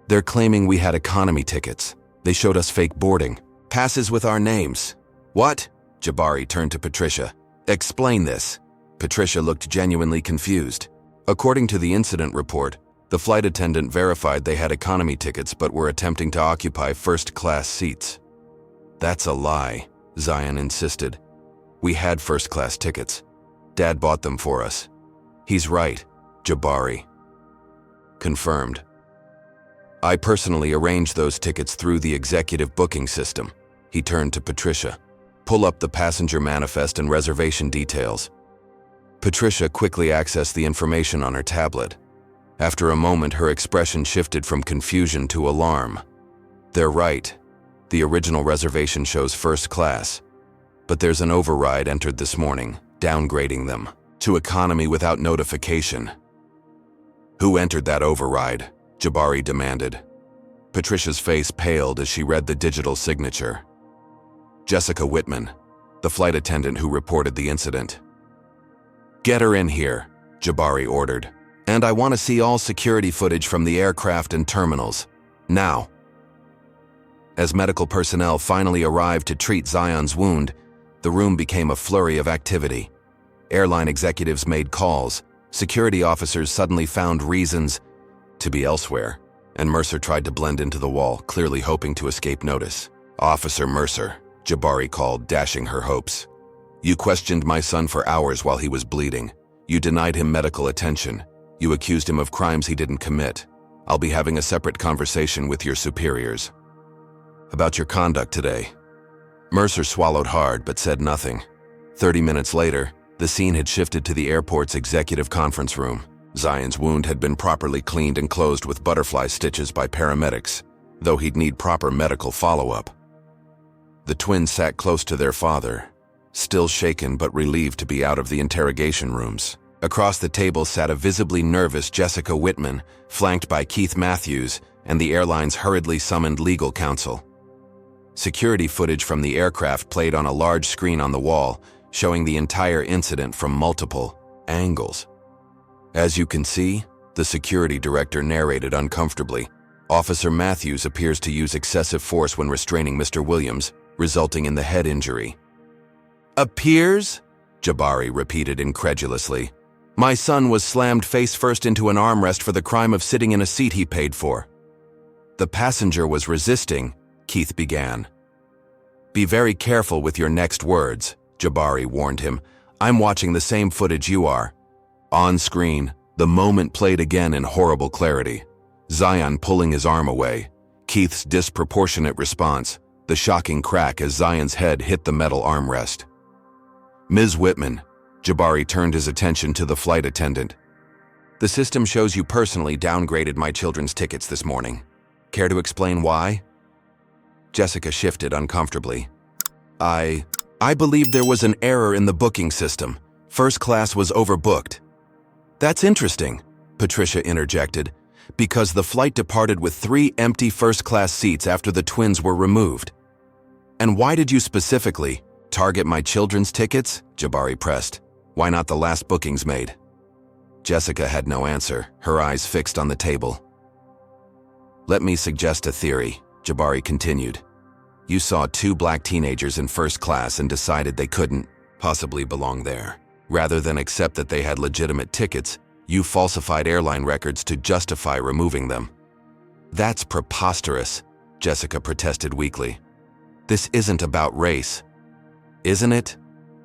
A: They're claiming we had economy tickets. They showed us fake boarding. Passes with our names. What? Jabari turned to Patricia. Explain this. Patricia looked genuinely confused. According to the incident report, the flight attendant verified they had economy tickets but were attempting to occupy first-class seats. That's a lie, Zion insisted. We had first-class tickets. Dad bought them for us. He's right, Jabari. Confirmed. I personally arranged those tickets through the executive booking system. He turned to Patricia. Pull up the passenger manifest and reservation details. Patricia quickly accessed the information on her tablet. After a moment, her expression shifted from confusion to alarm. They're right. The original reservation shows first class. But there's an override entered this morning, downgrading them to economy without notification. Who entered that override? Jabari demanded. Patricia's face paled as she read the digital signature. Jessica Whitman, the flight attendant who reported the incident. Get her in here, Jabari ordered. And I want to see all security footage from the aircraft and terminals. Now. As medical personnel finally arrived to treat Zion's wound, the room became a flurry of activity. Airline executives made calls, security officers suddenly found reasons to be elsewhere, and Mercer tried to blend into the wall, clearly hoping to escape notice. Officer Mercer, Jabari called, dashing her hopes. You questioned my son for hours while he was bleeding. You denied him medical attention. You accused him of crimes he didn't commit. I'll be having a separate conversation with your superiors about your conduct today. Mercer swallowed hard but said nothing. 30 minutes later, the scene had shifted to the airport's executive conference room. Zion's wound had been properly cleaned and closed with butterfly stitches by paramedics, though he'd need proper medical follow-up. The twins sat close to their father, still shaken but relieved to be out of the interrogation rooms. Across the table sat a visibly nervous Jessica Whitman, flanked by Keith Matthews and the airline's hurriedly summoned legal counsel. Security footage from the aircraft played on a large screen on the wall, showing the entire incident from multiple angles. As you can see, the security director narrated uncomfortably. Officer Matthews appears to use excessive force when restraining Mr. Williams, resulting in the head injury. Appears? Jabari repeated incredulously. My son was slammed face first into an armrest for the crime of sitting in a seat he paid for. The passenger was resisting, Keith began. Be very careful with your next words, Jabari warned him. I'm watching the same footage you are. On screen, the moment played again in horrible clarity. Zion pulling his arm away. Keith's disproportionate response, the shocking crack as Zion's head hit the metal armrest. Ms. Whitman, Jabari turned his attention to the flight attendant. The system shows you personally downgraded my children's tickets this morning. Care to explain why? Jessica shifted uncomfortably. I believe there was an error in the booking system. First class was overbooked. That's interesting, Patricia interjected, because the flight departed with 3 empty first-class seats after the twins were removed. And why did you specifically target my children's tickets? Jabari pressed. Why not the last bookings made? Jessica had no answer, her eyes fixed on the table. Let me suggest a theory, Jabari continued. You saw 2 black teenagers in first class and decided they couldn't possibly belong there. Rather than accept that they had legitimate tickets, you falsified airline records to justify removing them. That's preposterous, Jessica protested weakly. This isn't about race. Isn't it?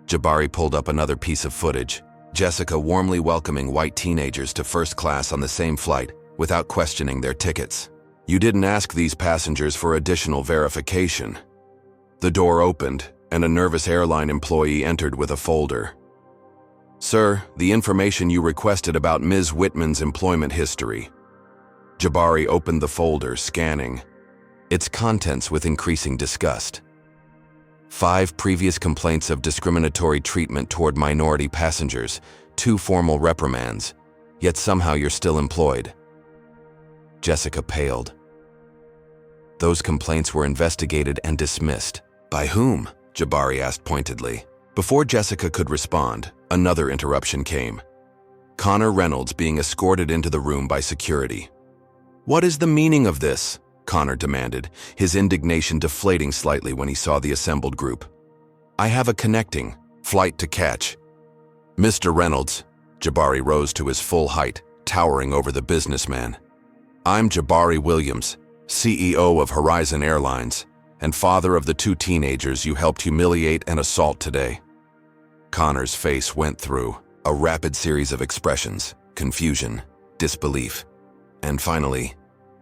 A: Jabari pulled up another piece of footage. Jessica warmly welcoming white teenagers to first class on the same flight without questioning their tickets. You didn't ask these passengers for additional verification. The door opened, and a nervous airline employee entered with a folder. Sir, the information you requested about Ms. Whitman's employment history. Jabari opened the folder, scanning its contents with increasing disgust. 5 previous complaints of discriminatory treatment toward minority passengers, 2 formal reprimands, yet somehow you're still employed. Jessica paled. Those complaints were investigated and dismissed. By whom? Jabari asked pointedly. Before Jessica could respond, another interruption came. Connor Reynolds being escorted into the room by security. What is the meaning of this? Connor demanded, his indignation deflating slightly when he saw the assembled group. I have a connecting flight to catch. Mr. Reynolds, Jabari rose to his full height, towering over the businessman. I'm Jabari Williams, CEO of Horizon Airlines, and father of the 2 teenagers you helped humiliate and assault today. Connor's face went through a rapid series of expressions: confusion, disbelief, and finally,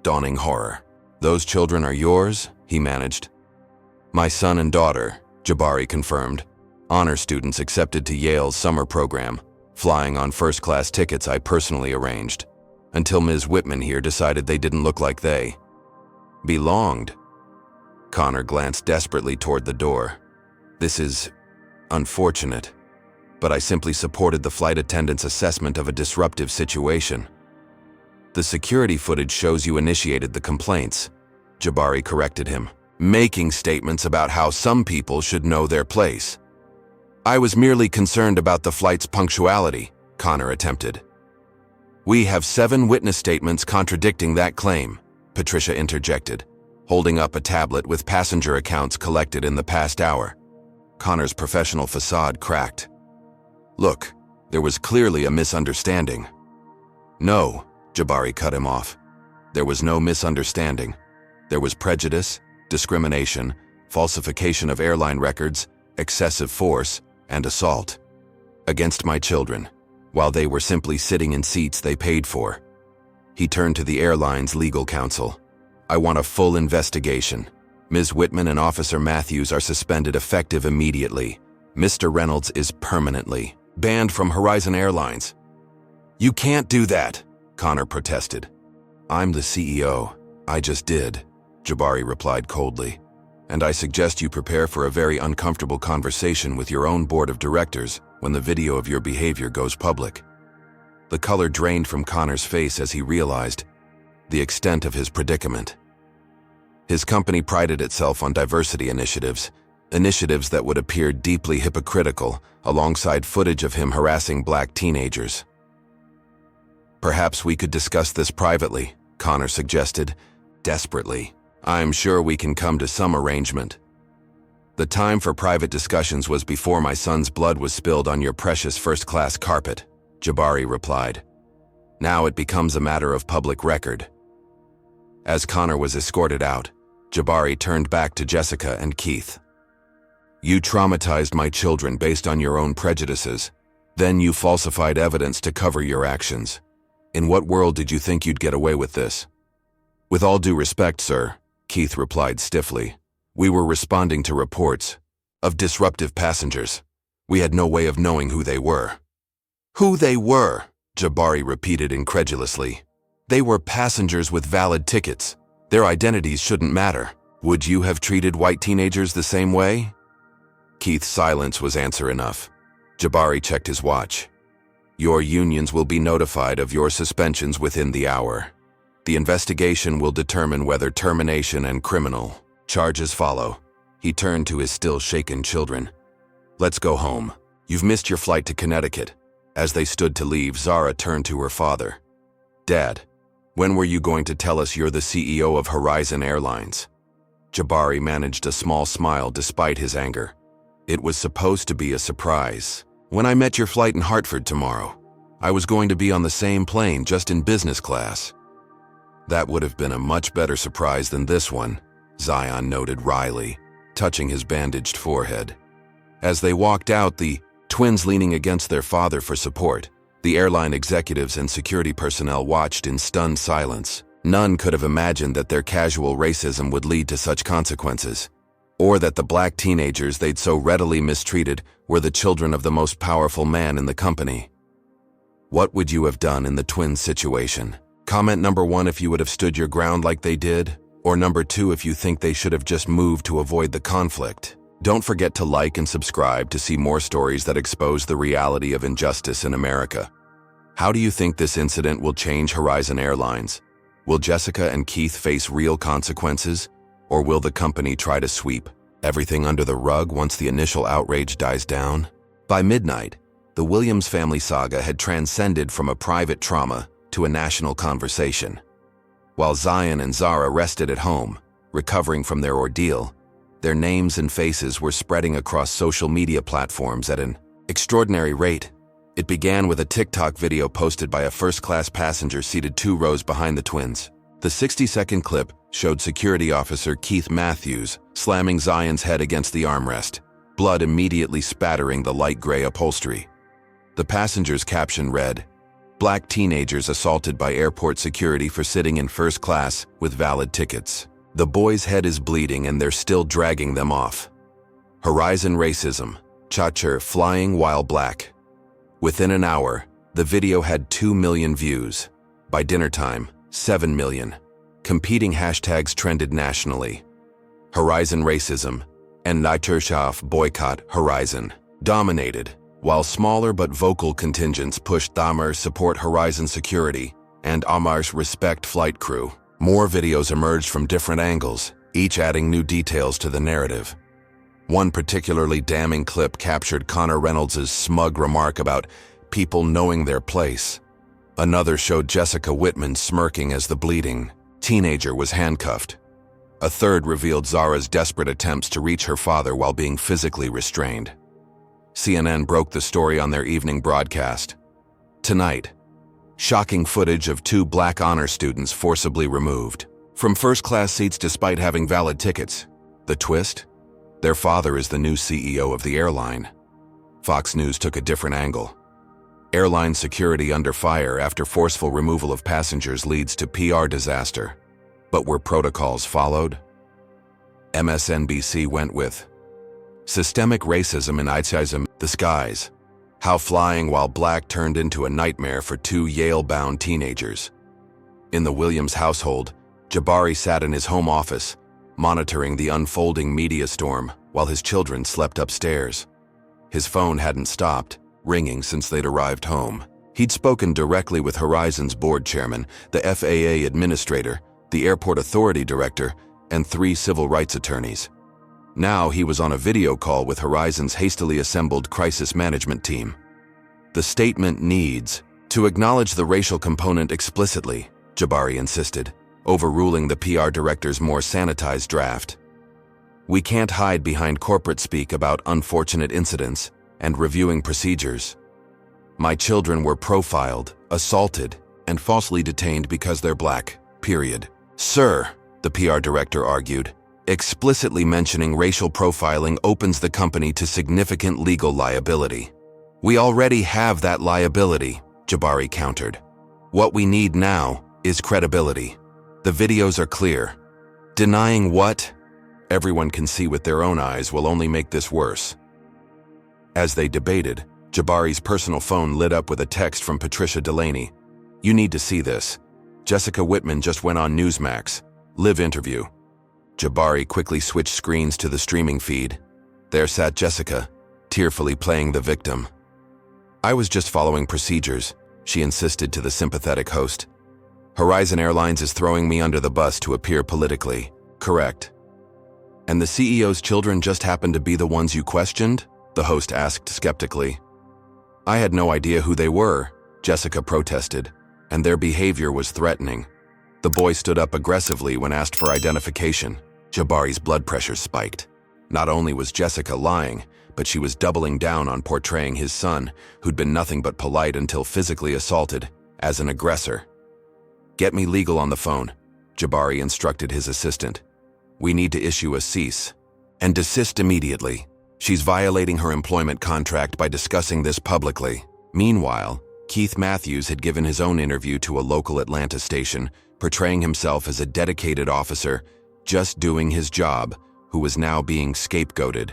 A: dawning horror. Those children are yours? He managed. My son and daughter, Jabari confirmed. Honor students accepted to Yale's summer program, flying on first-class tickets I personally arranged, until Ms. Whitman here decided they didn't look like they belonged. Connor glanced desperately toward the door. This is unfortunate, but I simply supported the flight attendant's assessment of a disruptive situation. The security footage shows you initiated the complaints, Jabari corrected him, making statements about how some people should know their place. I was merely concerned about the flight's punctuality, Connor attempted. We have 7 witness statements contradicting that claim, Patricia interjected, holding up a tablet with passenger accounts collected in the past hour. Connor's professional facade cracked. Look, there was clearly a misunderstanding. No, Jabari cut him off. There was no misunderstanding. There was prejudice, discrimination, falsification of airline records, excessive force, and assault against my children, while they were simply sitting in seats they paid for. He turned to the airline's legal counsel. I want a full investigation. Ms. Whitman and Officer Matthews are suspended effective immediately. Mr. Reynolds is permanently banned from Horizon Airlines. You can't do that, Connor protested. I'm the CEO. I just did, Jabari replied coldly. And I suggest you prepare for a very uncomfortable conversation with your own board of directors when the video of your behavior goes public. The color drained from Connor's face as he realized the extent of his predicament. His company prided itself on diversity initiatives that would appear deeply hypocritical alongside footage of him harassing black teenagers. Perhaps we could discuss this privately, Connor suggested, desperately. I'm sure we can come to some arrangement. The time for private discussions was before my son's blood was spilled on your precious first-class carpet, Jabari replied. Now it becomes a matter of public record. As Connor was escorted out, Jabari turned back to Jessica and Keith. You traumatized my children based on your own prejudices. Then you falsified evidence to cover your actions. In what world did you think you'd get away with this? With all due respect, sir, Keith replied stiffly. We were responding to reports of disruptive passengers. We had no way of knowing who they were. Who they were, Jabari repeated incredulously. They were passengers with valid tickets. Their identities shouldn't matter. Would you have treated white teenagers the same way? Keith's silence was answer enough. Jabari checked his watch. Your unions will be notified of your suspensions within the hour. The investigation will determine whether termination and criminal charges follow. He turned to his still shaken children. Let's go home. You've missed your flight to Connecticut. As they stood to leave, Zara turned to her father. Dad, when were you going to tell us you're the CEO of Horizon Airlines? Jabari managed a small smile despite his anger. It was supposed to be a surprise. When I met your flight in Hartford tomorrow, I was going to be on the same plane, just in business class. That would have been a much better surprise than this one, Zion noted wryly, touching his bandaged forehead. As they walked out, the twins leaning against their father for support, the airline executives and security personnel watched in stunned silence. None could have imagined that their casual racism would lead to such consequences, or that the black teenagers they'd so readily mistreated were the children of the most powerful man in the company. What would you have done in the twins' situation? Comment number 1 if you would have stood your ground like they did, or number 2 if you think they should have just moved to avoid the conflict. Don't forget to like and subscribe to see more stories that expose the reality of injustice in America. How do you think this incident will change Horizon Airlines? Will Jessica and Keith face real consequences, or will the company try to sweep everything under the rug once the initial outrage dies down? By midnight, the Williams family saga had transcended from a private trauma to a national conversation. While Zion and Zara rested at home, recovering from their ordeal, their names and faces were spreading across social media platforms at an extraordinary rate. It began with a TikTok video posted by a first-class passenger seated 2 rows behind the twins. The 60-second clip showed security officer Keith Matthews slamming Zion's head against the armrest, blood immediately spattering the light gray upholstery. The passenger's caption read, "Black teenagers assaulted by airport security for sitting in first class with valid tickets. The boy's head is bleeding and they're still dragging them off. Horizon racism, Chacher flying while black." Within an hour, the video had 2 million views. By dinner time, 7 million. Competing hashtags trended nationally. Horizon racism and Naturschaft boycott Horizon dominated, while smaller but vocal contingents pushed Dahmer support Horizon security and Amar's respect flight crew. More videos emerged from different angles, each adding new details to the narrative. One particularly damning clip captured Connor Reynolds' smug remark about people knowing their place. Another showed Jessica Whitman smirking as the bleeding teenager was handcuffed. A third revealed Zara's desperate attempts to reach her father while being physically restrained. CNN broke the story on their evening broadcast. Tonight, shocking footage of 2 black honor students forcibly removed from first-class seats despite having valid tickets. The twist? Their father is the new CEO of the airline. Fox News took a different angle. Airline security under fire after forceful removal of passengers leads to PR disaster. But were protocols followed? MSNBC went with systemic racism and icism, the skies. How flying while black turned into a nightmare for 2 Yale-bound teenagers. In the Williams household, Jabari sat in his home office, monitoring the unfolding media storm while his children slept upstairs. His phone hadn't stopped ringing since they'd arrived home. He'd spoken directly with Horizon's board chairman, the FAA administrator, the airport authority director, and 3 civil rights attorneys. Now he was on a video call with Horizon's hastily assembled crisis management team. The statement needs to acknowledge the racial component explicitly, Jabari insisted, overruling the PR director's more sanitized draft. We can't hide behind corporate speak about unfortunate incidents and reviewing procedures. My children were profiled, assaulted, and falsely detained because they're black, period. Sir, the PR director argued, explicitly mentioning racial profiling opens the company to significant legal liability. We already have that liability, Jabari countered. What we need now is credibility. The videos are clear. Denying what everyone can see with their own eyes will only make this worse. As they debated, Jabari's personal phone lit up with a text from Patricia Delaney. You need to see this. Jessica Whitman just went on Newsmax, Live interview. Jabari quickly switched screens to the streaming feed. There sat Jessica, tearfully playing the victim. I was just following procedures, she insisted to the sympathetic host. Horizon Airlines is throwing me under the bus to appear politically correct. And the CEO's children just happened to be the ones you questioned? The host asked skeptically. I had no idea who they were, Jessica protested, and their behavior was threatening. The boy stood up aggressively when asked for identification. Jabari's blood pressure spiked. Not only was Jessica lying, but she was doubling down on portraying his son, who'd been nothing but polite until physically assaulted, as an aggressor. Get me legal on the phone, Jabari instructed his assistant. We need to issue a cease and desist immediately. She's violating her employment contract by discussing this publicly. Meanwhile, Keith Matthews had given his own interview to a local Atlanta station, portraying himself as a dedicated officer, just doing his job, who was now being scapegoated.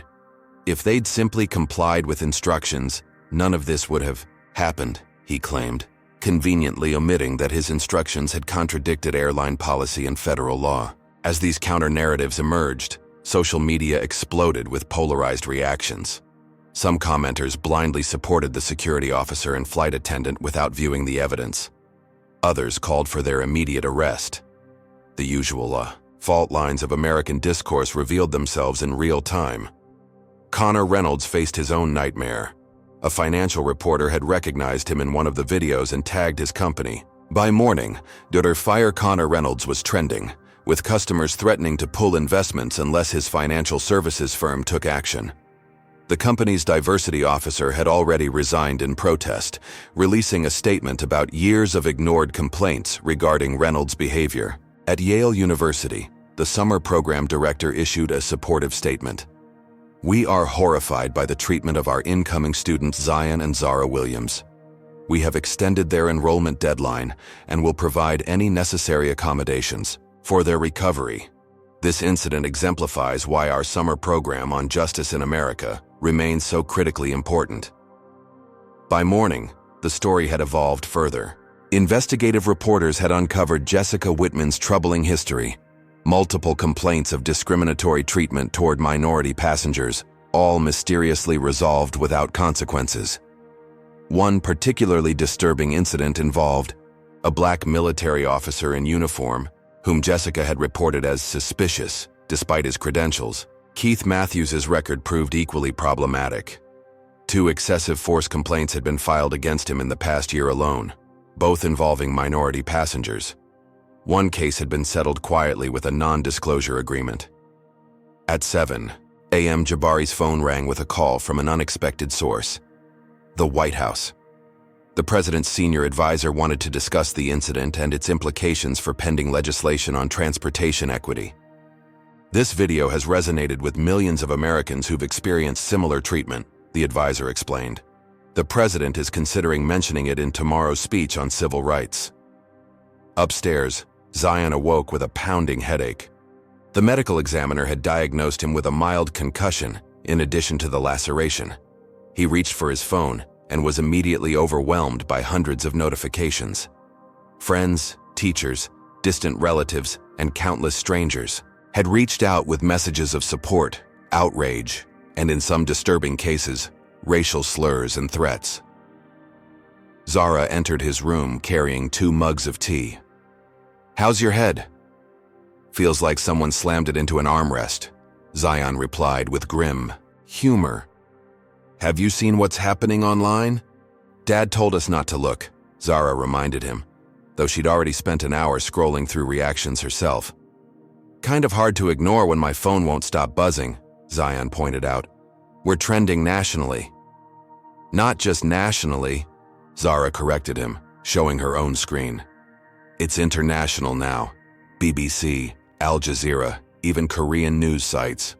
A: If they'd simply complied with instructions, none of this would have happened, he claimed, conveniently omitting that his instructions had contradicted airline policy and federal law. As these counter-narratives emerged, social media exploded with polarized reactions. Some commenters blindly supported the security officer and flight attendant without viewing the evidence. Others called for their immediate arrest. The usual fault lines of American discourse revealed themselves in real time. Connor Reynolds faced his own nightmare. A financial reporter had recognized him in one of the videos and tagged his company. By morning, Fire Connor Reynolds was trending, with customers threatening to pull investments unless his financial services firm took action. The company's diversity officer had already resigned in protest, releasing a statement about years of ignored complaints regarding Reynolds' behavior. At Yale University, the summer program director issued a supportive statement. We are horrified by the treatment of our incoming students Zion and Zara Williams. We have extended their enrollment deadline and will provide any necessary accommodations for their recovery. This incident exemplifies why our summer program on justice in America remains so critically important. By morning, the story had evolved further. Investigative reporters had uncovered Jessica Whitman's troubling history, multiple complaints of discriminatory treatment toward minority passengers, all mysteriously resolved without consequences. One particularly disturbing incident involved a black military officer in uniform, whom Jessica had reported as suspicious, despite his credentials. Keith Matthews' record proved equally problematic. 2 excessive force complaints had been filed against him in the past year alone, both involving minority passengers. One case had been settled quietly with a non-disclosure agreement. At 7 a.m., Jabari's phone rang with a call from an unexpected source: the White House. The president's senior advisor wanted to discuss the incident and its implications for pending legislation on transportation equity. This video has resonated with millions of Americans who've experienced similar treatment, the advisor explained. The president is considering mentioning it in tomorrow's speech on civil rights. Upstairs, Zion awoke with a pounding headache. The medical examiner had diagnosed him with a mild concussion, in addition to the laceration. He reached for his phone and was immediately overwhelmed by hundreds of notifications. Friends, teachers, distant relatives, and countless strangers had reached out with messages of support, outrage, and in some disturbing cases, racial slurs and threats. Zara entered his room carrying 2 mugs of tea. "How's your head?" "Feels like someone slammed it into an armrest," Zion replied with grim humor. "Have you seen what's happening online?" "Dad told us not to look," Zara reminded him, though she'd already spent an hour scrolling through reactions herself. "Kind of hard to ignore when my phone won't stop buzzing," Zion pointed out. "We're trending nationally." "Not just nationally," Zara corrected him, showing her own screen. "It's international now. BBC, Al Jazeera, even Korean news sites."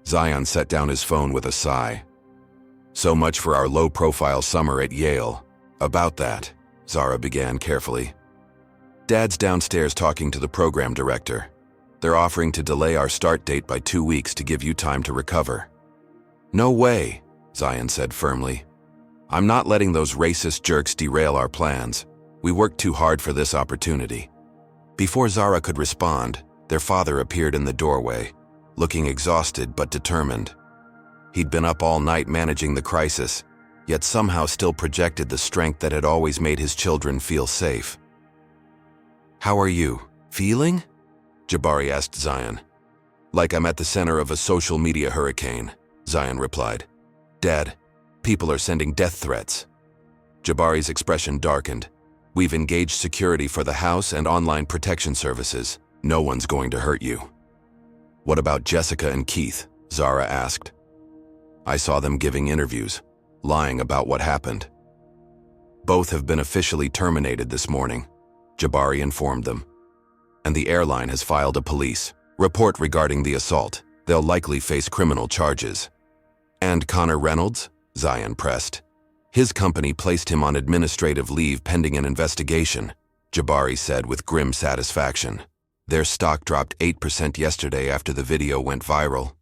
A: Zion set down his phone with a sigh. "So much for our low-profile summer at Yale. About that," Zara began carefully. "Dad's downstairs talking to the program director. They're offering to delay our start date by 2 weeks to give you time to recover." "No way," Zion said firmly. "I'm not letting those racist jerks derail our plans. We worked too hard for this opportunity." Before Zara could respond, Their father appeared in the doorway, looking exhausted but determined. He'd been up all night managing the crisis, yet somehow still projected the strength that had always made his children feel safe. "How are you? Feeling?" Jabari asked Zion. "Like I'm at the center of a social media hurricane," Zion replied. "Dad, people are sending death threats." Jabari's expression darkened. "We've engaged security for the house and online protection services. No one's going to hurt you." "What about Jessica and Keith?" Zara asked. "I saw them giving interviews, lying about what happened." "Both have been officially terminated this morning," Jabari informed them. "And the airline has filed a police report regarding the assault. They'll likely face criminal charges." "And Connor Reynolds?" Zion pressed. "His company placed him on administrative leave pending an investigation," Jabari said with grim satisfaction. "Their stock dropped 8% yesterday after the video went viral."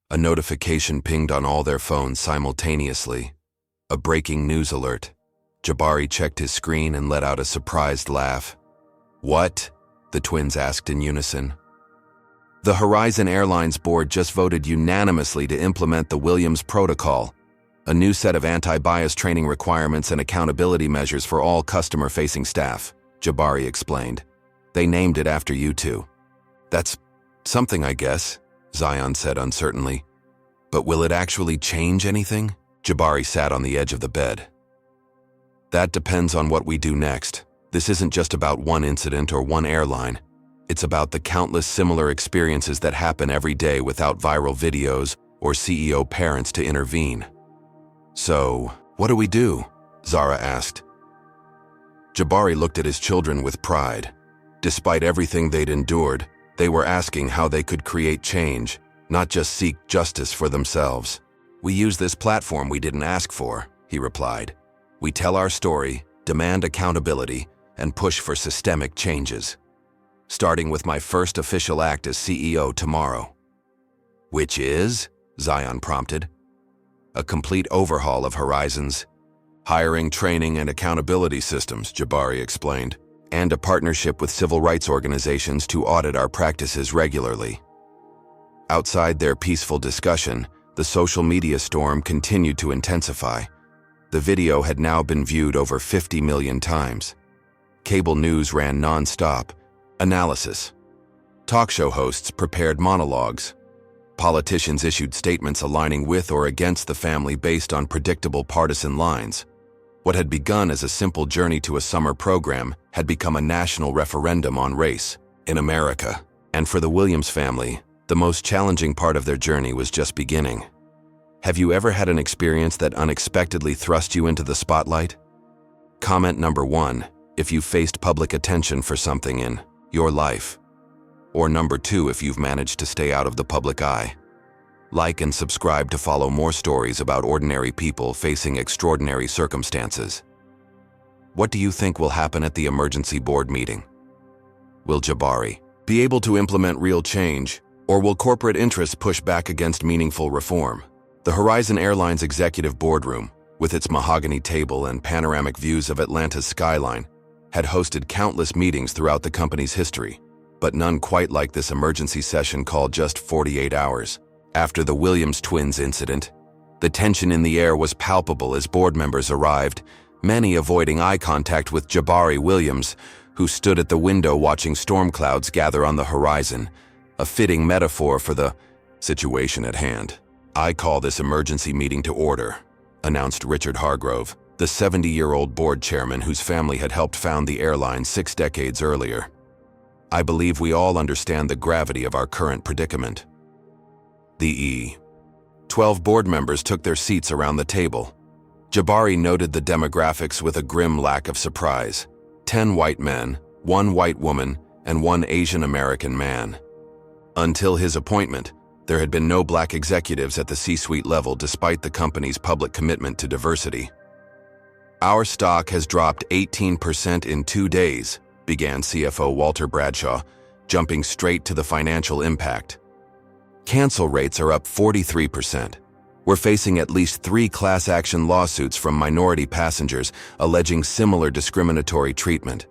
A: A notification pinged on all their phones simultaneously. A breaking news alert. Jabari checked his screen and let out a surprised laugh. "What?" the twins asked in unison. "The Horizon Airlines board just voted unanimously to implement the Williams Protocol, a new set of anti-bias training requirements and accountability measures for all customer-facing staff," Jabari explained. "They named it after you two." "That's something, I guess," Zion said uncertainly. "But will it actually change anything?" Jabari sat on the edge of the bed. "That depends on what we do next. This isn't just about one incident or one airline. It's about the countless similar experiences that happen every day without viral videos or CEO parents to intervene." "So, what do we do?" Zara asked. Jabari looked at his children with pride. Despite everything they'd endured, they were asking how they could create change, not just seek justice for themselves. "We use this platform we didn't ask for," he replied. "We tell our story, demand accountability, and push for systemic changes. Starting with my first official act as CEO tomorrow." "Which is?" Zion prompted. "A complete overhaul of Horizon's hiring, training, and accountability systems," Jabari explained, "and a partnership with civil rights organizations to audit our practices regularly." Outside their peaceful discussion, the social media storm continued to intensify. The video had now been viewed over 50 million times. Cable news ran non-stop. Analysis. Talk show hosts prepared monologues. Politicians issued statements aligning with or against the family based on predictable partisan lines. What had begun as a simple journey to a summer program had become a national referendum on race in America. And for the Williams family, the most challenging part of their journey was just beginning. Have you ever had an experience that unexpectedly thrust you into the spotlight? Comment number 1, if you faced public attention for something in your life. Or number 2, if you've managed to stay out of the public eye. Like and subscribe to follow more stories about ordinary people facing extraordinary circumstances. What do you think will happen at the emergency board meeting? Will Jabari be able to implement real change, or will corporate interests push back against meaningful reform? The Horizon Airlines executive boardroom, with its mahogany table and panoramic views of Atlanta's skyline, had hosted countless meetings throughout the company's history, but none quite like this emergency session called just 48 hours after the Williams twins incident. The tension in the air was palpable as board members arrived, many avoiding eye contact with Jabari Williams, who stood at the window watching storm clouds gather on the horizon, a fitting metaphor for the situation at hand. "I call this emergency meeting to order," announced Richard Hargrove, the 70-year-old board chairman whose family had helped found the airline 6 decades earlier. "I believe we all understand the gravity of our current predicament." The 12 board members took their seats around the table. Jabari noted the demographics with a grim lack of surprise. 10 white men, 1 white woman, and 1 Asian American man. Until his appointment, there had been no black executives at the C-suite level despite the company's public commitment to diversity. "Our stock has dropped 18% in 2 days, began CFO Walter Bradshaw, jumping straight to the financial impact. "Cancel rates are up 43%. We're facing at least 3 class action lawsuits from minority passengers alleging similar discriminatory treatment.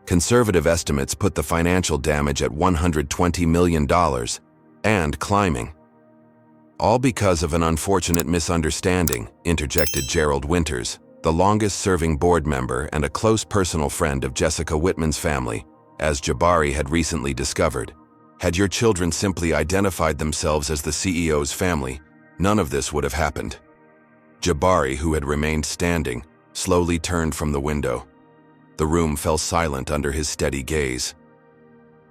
A: Conservative estimates put the financial damage at $120 million and climbing. All because of an unfortunate misunderstanding, interjected Gerald Winters, the longest-serving board member and a close personal friend of Jessica Whitman's family, as Jabari had recently discovered. Had your children simply identified themselves as the CEO's family, none of this would have happened. Jabari, who had remained standing, slowly turned from the window. The room fell silent under his steady gaze.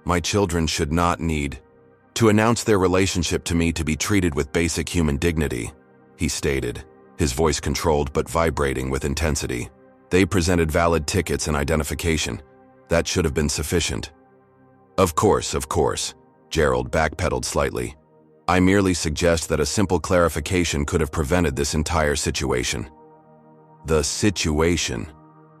A: My children should not need to announce their relationship to me to be treated with basic human dignity, he stated, his voice controlled but vibrating with intensity. They presented valid tickets and identification. That should have been sufficient. Of course, Gerald backpedaled slightly. I merely suggest that a simple clarification could have prevented this entire situation. The situation,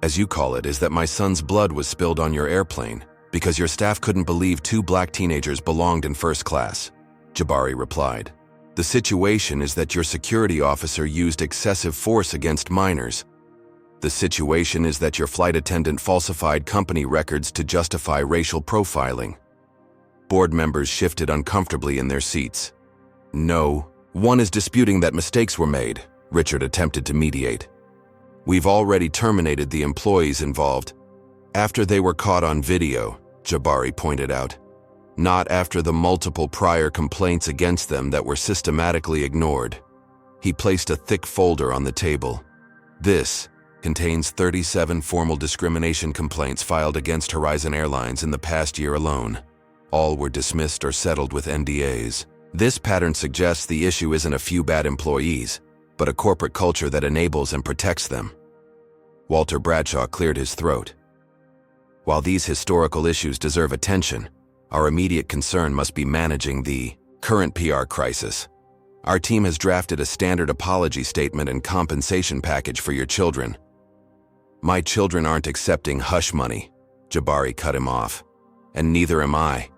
A: as you call it, is that my son's blood was spilled on your airplane because your staff couldn't believe 2 black teenagers belonged in first class, Jabari replied. The situation is that your security officer used excessive force against minors. The situation is that your flight attendant falsified company records to justify racial profiling. Board members shifted uncomfortably in their seats. No, one is disputing that mistakes were made, Richard attempted to mediate. We've already terminated the employees involved. After they were caught on video, Jabari pointed out. Not after the multiple prior complaints against them that were systematically ignored. He placed a thick folder on the table. This contains 37 formal discrimination complaints filed against Horizon Airlines in the past year alone. All were dismissed or settled with NDAs. This pattern suggests the issue isn't a few bad employees, but a corporate culture that enables and protects them. Walter Bradshaw cleared his throat. While these historical issues deserve attention, our immediate concern must be managing the current PR crisis. Our team has drafted a standard apology statement and compensation package for your children. My children aren't accepting hush money, Jabari cut him off, and neither am I.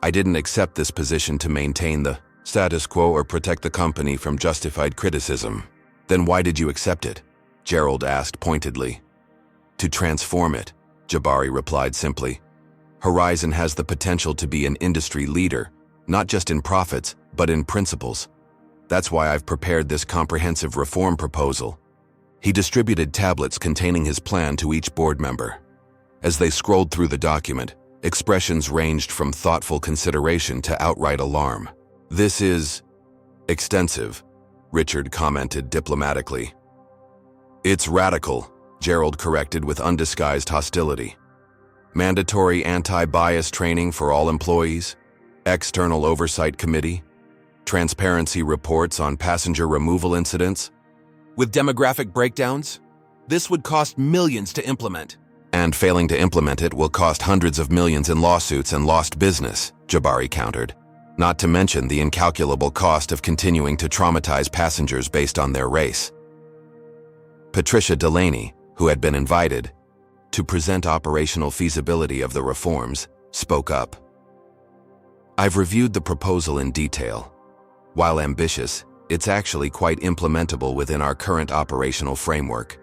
A: I didn't accept this position to maintain the status quo or protect the company from justified criticism. Then why did you accept it? Gerald asked pointedly. To transform it, Jabari replied simply. Horizon has the potential to be an industry leader, not just in profits, but in principles. That's why I've prepared this comprehensive reform proposal. He distributed tablets containing his plan to each board member. As they scrolled through the document, expressions ranged from thoughtful consideration to outright alarm. This is extensive, Richard commented diplomatically. It's radical, Gerald corrected with undisguised hostility. Mandatory anti-bias training for all employees, external oversight committee, transparency reports on passenger removal incidents. With demographic breakdowns, this would cost millions to implement. And failing to implement it will cost hundreds of millions in lawsuits and lost business, Jabari countered. Not to mention the incalculable cost of continuing to traumatize passengers based on their race. Patricia Delaney, who had been invited to present operational feasibility of the reforms, spoke up. I've reviewed the proposal in detail. While ambitious, it's actually quite implementable within our current operational framework.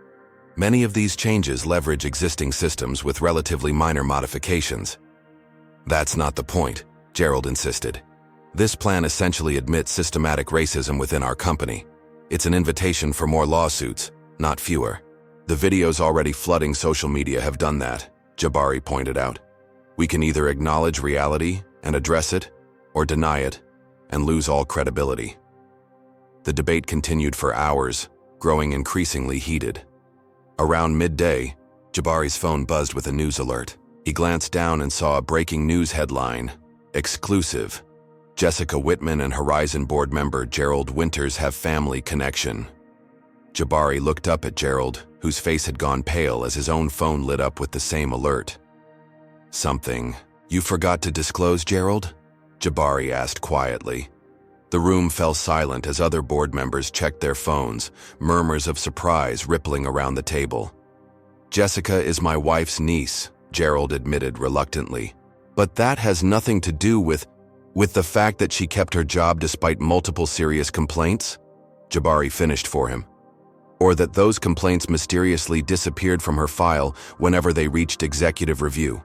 A: Many of these changes leverage existing systems with relatively minor modifications. That's not the point, Gerald insisted. This plan essentially admits systematic racism within our company. It's an invitation for more lawsuits, not fewer. The videos already flooding social media have done that, Jabari pointed out. We can either acknowledge reality and address it, or deny it and lose all credibility. The debate continued for hours, growing increasingly heated. Around midday, Jabari's phone buzzed with a news alert. He glanced down and saw a breaking news headline. Exclusive. Jessica Whitman and Horizon board member Gerald Winters have family connection. Jabari looked up at Gerald, whose face had gone pale as his own phone lit up with the same alert. Something you forgot to disclose, Gerald? Jabari asked quietly. The room fell silent as other board members checked their phones, murmurs of surprise rippling around the table. Jessica is my wife's niece, Gerald admitted reluctantly. But that has nothing to do with the fact that she kept her job despite multiple serious complaints? Jabari finished for him. or that those complaints mysteriously disappeared from her file whenever they reached executive review.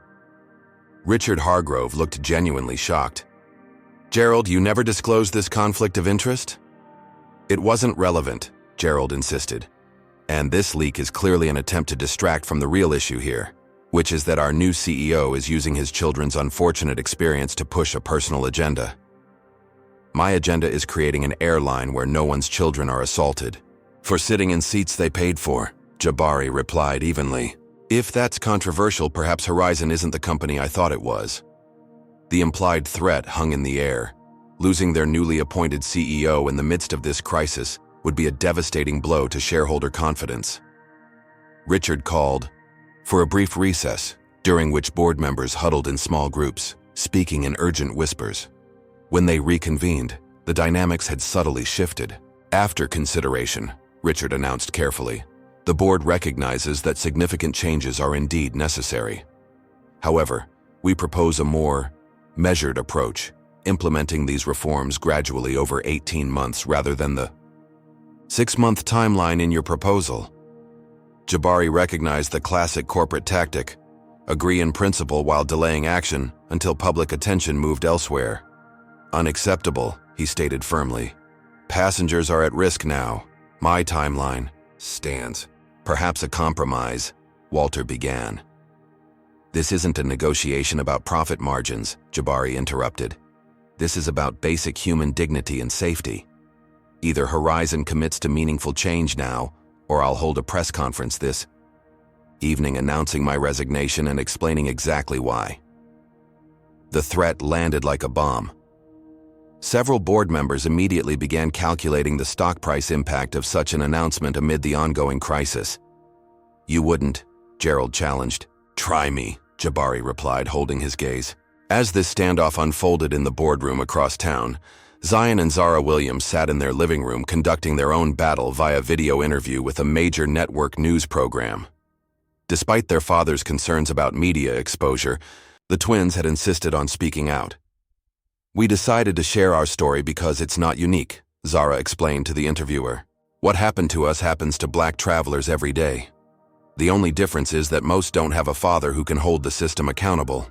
A: Richard Hargrove looked genuinely shocked. "Gerald, you never disclosed this conflict of interest?" "It wasn't relevant," Gerald insisted. "And this leak is clearly an attempt to distract from the real issue here, which is that our new CEO is using his children's unfortunate experience to push a personal agenda. My agenda is creating an airline where no one's children are assaulted for sitting in seats they paid for," Jabari replied evenly. "If that's controversial, perhaps Horizon isn't the company I thought it was." The implied threat hung in the air. Losing their newly appointed CEO in the midst of this crisis would be a devastating blow to shareholder confidence. Richard called for a brief recess, during which board members huddled in small groups, speaking in urgent whispers. When they reconvened, the dynamics had subtly shifted. "After consideration," Richard announced carefully, "the board recognizes that significant changes are indeed necessary. However, we propose a more measured approach, implementing these reforms gradually over 18 months rather than the 6-month timeline in your proposal." Jabari recognized the classic corporate tactic: agree in principle while delaying action until public attention moved elsewhere. "Unacceptable," he stated firmly. "Passengers are at risk now. My timeline stands." "Perhaps a compromise," Walter began. "This isn't a negotiation about profit margins," Jabari interrupted. "This is about basic human dignity and safety. Either Horizon commits to meaningful change now, or I'll hold a press conference this evening announcing my resignation and explaining exactly why." The threat landed like a bomb. Several board members immediately began calculating the stock price impact of such an announcement amid the ongoing crisis. "You wouldn't," Gerald challenged. "Try me," Jabari replied, holding his gaze. As this standoff unfolded in the boardroom across town, Zion and Zara Williams sat in their living room conducting their own battle via video interview with a major network news program. Despite their father's concerns about media exposure, the twins had insisted on speaking out. "We decided to share our story because it's not unique," Zara explained to the interviewer. "What happened to us happens to black travelers every day. The only difference is that most don't have a father who can hold the system accountable."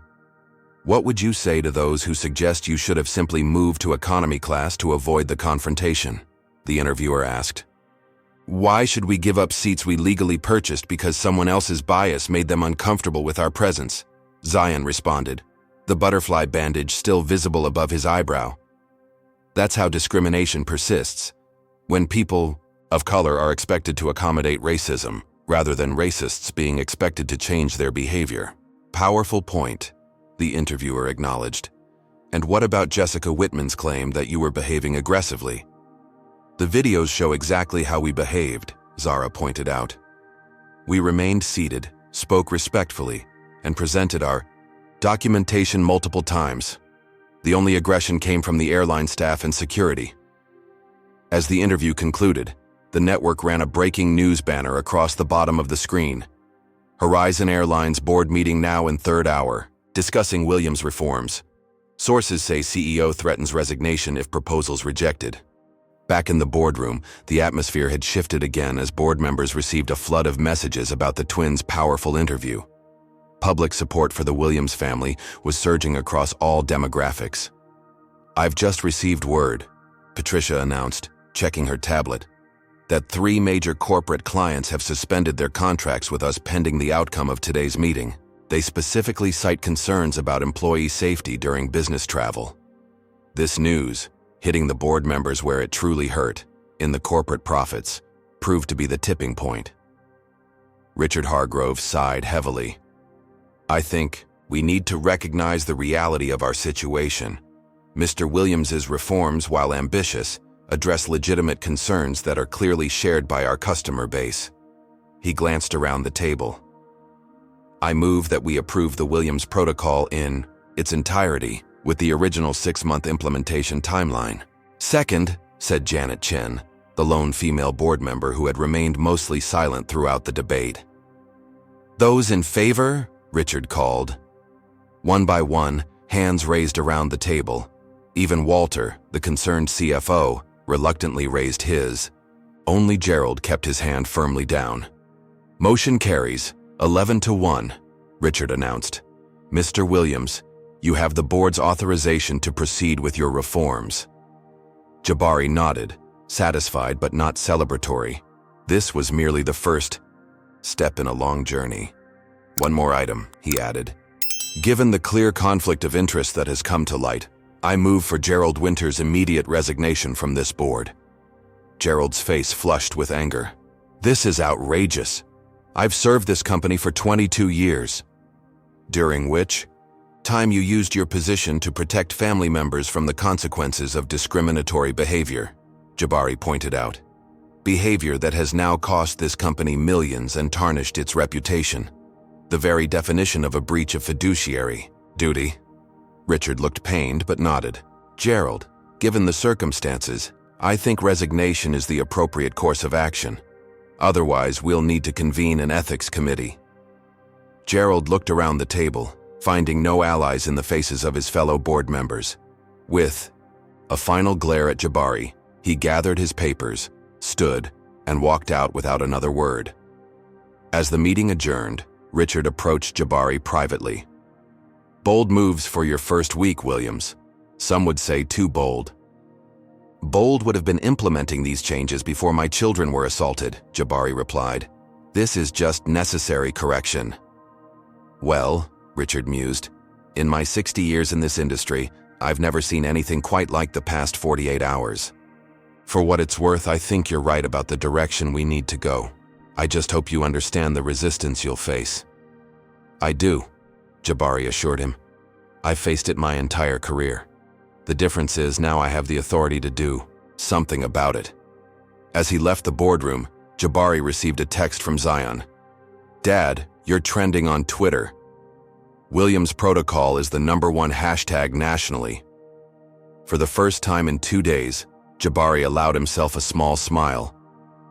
A: "What would you say to those who suggest you should have simply moved to economy class to avoid the confrontation?" the interviewer asked. "Why should we give up seats we legally purchased because someone else's bias made them uncomfortable with our presence?" Zion responded, the butterfly bandage still visible above his eyebrow. "That's how discrimination persists, when people of color are expected to accommodate racism, rather than racists being expected to change their behavior." "Powerful point," the interviewer acknowledged. "And what about Jessica Whitman's claim that you were behaving aggressively?" "The videos show exactly how we behaved," Zara pointed out. "We remained seated, spoke respectfully, and presented our documentation multiple times. The only aggression came from the airline staff and security." As the interview concluded, the network ran a breaking news banner across the bottom of the screen. "Horizon Airlines board meeting now in third hour, discussing Williams reforms. Sources say CEO threatens resignation if proposals rejected." Back in the boardroom, the atmosphere had shifted again as board members received a flood of messages about the twins' powerful interview. Public support for the Williams family was surging across all demographics. "I've just received word," Patricia announced, checking her tablet, "that 3 major corporate clients have suspended their contracts with us pending the outcome of today's meeting. They specifically cite concerns about employee safety during business travel." This news, hitting the board members where it truly hurt, in the corporate profits, proved to be the tipping point. Richard Hargrove sighed heavily. "I think we need to recognize the reality of our situation. Mr. Williams's reforms, while ambitious, address legitimate concerns that are clearly shared by our customer base." He glanced around the table. "I move that we approve the Williams Protocol in its entirety, with the original 6-month implementation timeline." "Second," said Janet Chen, the lone female board member who had remained mostly silent throughout the debate. "Those in favor?" Richard called. One by one, hands raised around the table. Even Walter, the concerned CFO, reluctantly raised his. Only Gerald kept his hand firmly down. "Motion carries, 11-1, Richard announced. "Mr. Williams, you have the board's authorization to proceed with your reforms." Jabari nodded, satisfied but not celebratory. This was merely the first step in a long journey. "One more item," he added. "Given the clear conflict of interest that has come to light, I move for Gerald Winter's immediate resignation from this board." Gerald's face flushed with anger. "This is outrageous. I've served this company for 22 years. During which time you used your position to protect family members from the consequences of discriminatory behavior," Jabari pointed out. "Behavior that has now cost this company millions and tarnished its reputation. The very definition of a breach of fiduciary duty." Richard looked pained but nodded. "Gerald, given the circumstances, I think resignation is the appropriate course of action. Otherwise, we'll need to convene an ethics committee." Gerald looked around the table, finding no allies in the faces of his fellow board members. With a final glare at Jabari, he gathered his papers, stood, and walked out without another word. As the meeting adjourned, Richard approached Jabari privately. "Bold moves for your first week, Williams. Some would say too bold." "Bold would have been implementing these changes before my children were assaulted," Jabari replied. "This is just necessary correction." "Well," Richard mused, "in my 60 years in this industry, I've never seen anything quite like the past 48 hours. For what it's worth, I think you're right about the direction we need to go. I just hope you understand the resistance you'll face." "I do," Jabari assured him. "I've faced it my entire career. The difference is now I have the authority to do something about it." As he left the boardroom, Jabari received a text from Zion. "Dad, you're trending on Twitter. Williams Protocol is the #1 hashtag nationally." For the first time in 2 days, Jabari allowed himself a small smile.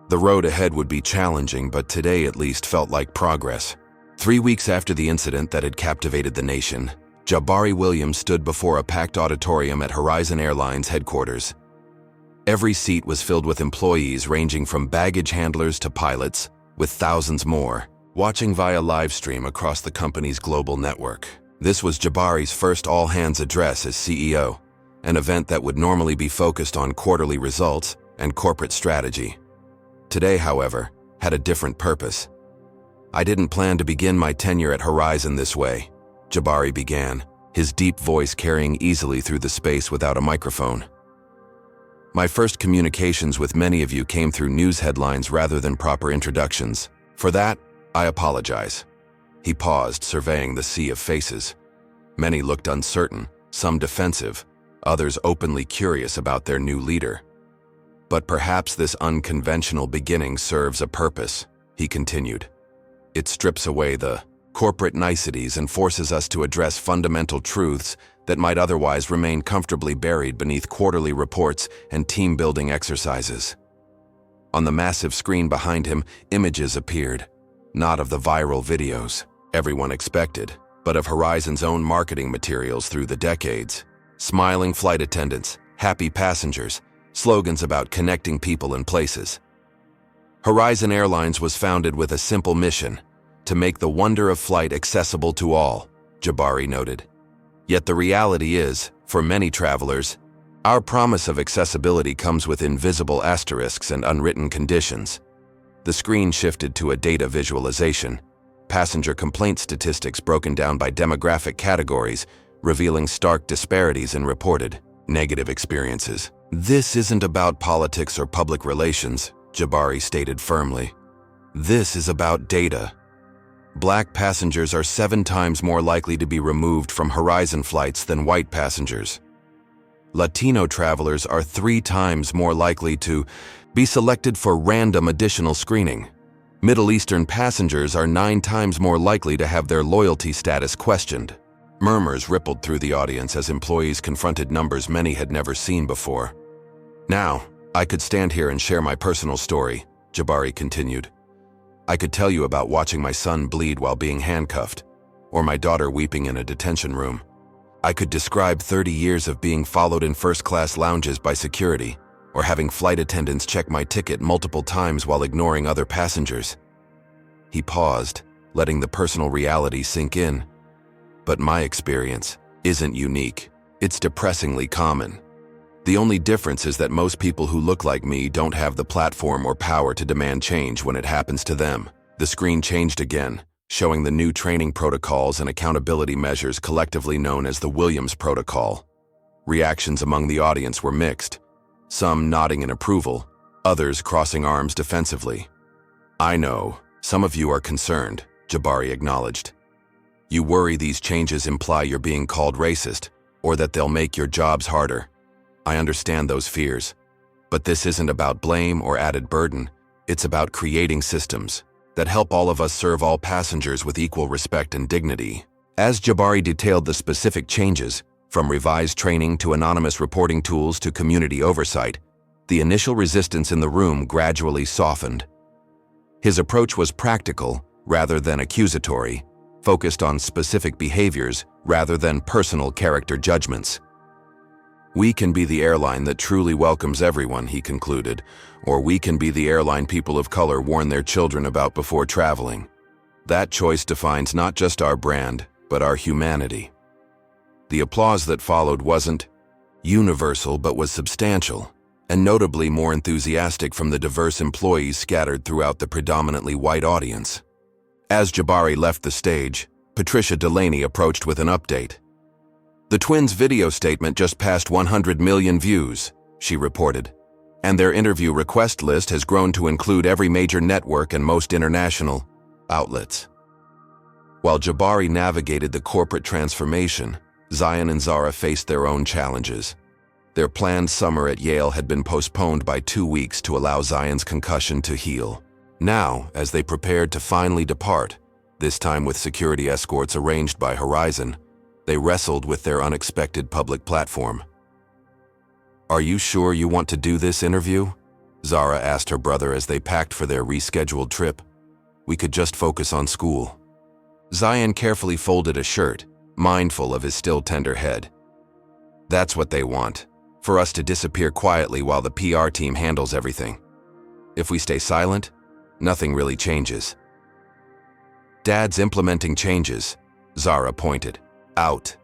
A: The road ahead would be challenging, but today at least felt like progress. 3 weeks after the incident that had captivated the nation, Jabari Williams stood before a packed auditorium at Horizon Airlines headquarters. Every seat was filled with employees ranging from baggage handlers to pilots, with thousands more, watching via live stream across the company's global network. This was Jabari's first all-hands address as CEO, an event that would normally be focused on quarterly results and corporate strategy. Today, however, had a different purpose. "I didn't plan to begin my tenure at Horizon this way," Jabari began, his deep voice carrying easily through the space without a microphone. "My first communications with many of you came through news headlines rather than proper introductions. For that, I apologize." He paused, surveying the sea of faces. Many looked uncertain, some defensive, others openly curious about their new leader. "But perhaps this unconventional beginning serves a purpose," he continued. "It strips away the corporate niceties and forces us to address fundamental truths that might otherwise remain comfortably buried beneath quarterly reports and team-building exercises." On the massive screen behind him, images appeared, not of the viral videos everyone expected, but of Horizon's own marketing materials through the decades. Smiling flight attendants, happy passengers, slogans about connecting people and places. Horizon Airlines was founded with a simple mission: to make the wonder of flight accessible to all, Jabari noted. Yet the reality is, for many travelers, our promise of accessibility comes with invisible asterisks and unwritten conditions. The screen shifted to a data visualization, passenger complaint statistics broken down by demographic categories, revealing stark disparities in reported negative experiences. "This isn't about politics or public relations," Jabari stated firmly. "This is about data. Black passengers are 7 times more likely to be removed from Horizon flights than white passengers. Latino travelers are 3 times more likely to be selected for random additional screening. Middle Eastern passengers are 9 times more likely to have their loyalty status questioned." Murmurs rippled through the audience as employees confronted numbers many had never seen before. "Now, I could stand here and share my personal story," Jabari continued. "I could tell you about watching my son bleed while being handcuffed, or my daughter weeping in a detention room. I could describe 30 years of being followed in first-class lounges by security, or having flight attendants check my ticket multiple times while ignoring other passengers. He paused, letting the personal reality sink in. But my experience isn't unique. It's depressingly common. The only difference is that most people who look like me don't have the platform or power to demand change when it happens to them. The screen changed again, showing the new training protocols and accountability measures collectively known as the Williams Protocol. Reactions among the audience were mixed, some nodding in approval, others crossing arms defensively. "I know, some of you are concerned," Jabari acknowledged. "You worry these changes imply you're being called racist, or that they'll make your jobs harder. I understand those fears. But this isn't about blame or added burden. It's about creating systems that help all of us serve all passengers with equal respect and dignity." As Jabari detailed the specific changes, from revised training to anonymous reporting tools to community oversight, the initial resistance in the room gradually softened. His approach was practical rather than accusatory, focused on specific behaviors rather than personal character judgments. "We can be the airline that truly welcomes everyone," he concluded, "or we can be the airline people of color warn their children about before traveling. That choice defines not just our brand, but our humanity." The applause that followed wasn't universal but was substantial, and notably more enthusiastic from the diverse employees scattered throughout the predominantly white audience. As Jabari left the stage, Patricia Delaney approached with an update. "The twins' video statement just passed 100 million views," she reported, "and their interview request list has grown to include every major network and most international outlets." While Jabari navigated the corporate transformation, Zion and Zara faced their own challenges. Their planned summer at Yale had been postponed by 2 weeks to allow Zion's concussion to heal. Now, as they prepared to finally depart, this time with security escorts arranged by Horizon, they wrestled with their unexpected public platform. "Are you sure you want to do this interview?" Zara asked her brother as they packed for their rescheduled trip. "We could just focus on school." Zion carefully folded a shirt, mindful of his still tender head. "That's what they want, for us to disappear quietly while the PR team handles everything. If we stay silent, nothing really changes." "Dad's implementing changes," Zara pointed out.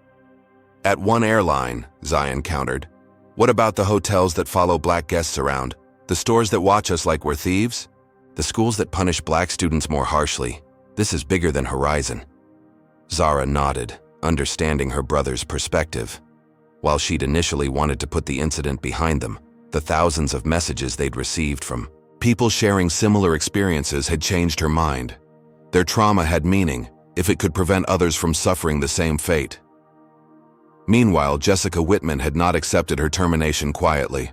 A: "At one airline," Zion countered. "What about the hotels that follow black guests around? The stores that watch us like we're thieves? The schools that punish black students more harshly? This is bigger than Horizon." Zara nodded, understanding her brother's perspective. While she'd initially wanted to put the incident behind them, the thousands of messages they'd received from people sharing similar experiences had changed her mind. Their trauma had meaning if it could prevent others from suffering the same fate. Meanwhile, Jessica Whitman had not accepted her termination quietly.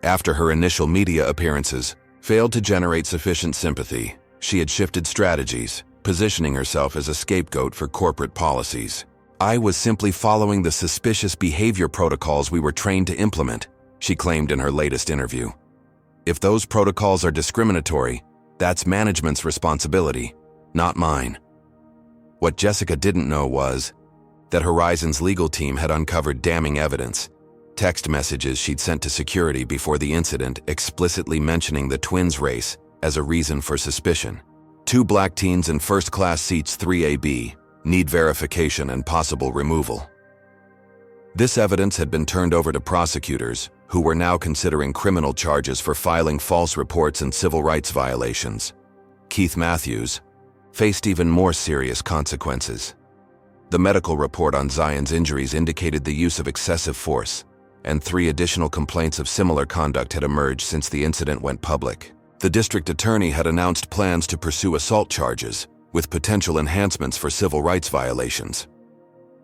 A: After her initial media appearances failed to generate sufficient sympathy, she had shifted strategies, positioning herself as a scapegoat for corporate policies. "I was simply following the suspicious behavior protocols we were trained to implement," she claimed in her latest interview. "If those protocols are discriminatory, that's management's responsibility, not mine." What Jessica didn't know was that Horizon's legal team had uncovered damning evidence, text messages she'd sent to security before the incident explicitly mentioning the twins' race as a reason for suspicion. 2 black teens in first-class seats 3AB need verification and possible removal. This evidence had been turned over to prosecutors, who were now considering criminal charges for filing false reports and civil rights violations. Keith Matthews faced even more serious consequences. The medical report on Zion's injuries indicated the use of excessive force, and 3 additional complaints of similar conduct had emerged since the incident went public. The district attorney had announced plans to pursue assault charges, with potential enhancements for civil rights violations.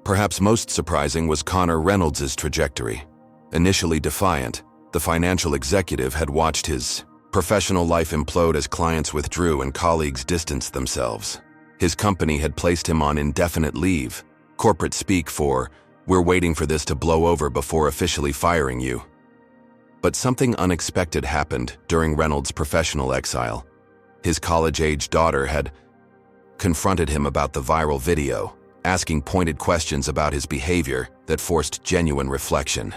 A: Perhaps most surprising was Connor Reynolds' trajectory. Initially defiant, the financial executive had watched his professional life implode as clients withdrew and colleagues distanced themselves. His company had placed him on indefinite leave, corporate speak for, "We're waiting for this to blow over before officially firing you." But something unexpected happened during Reynolds' professional exile. His college-age daughter had confronted him about the viral video, asking pointed questions about his behavior that forced genuine reflection.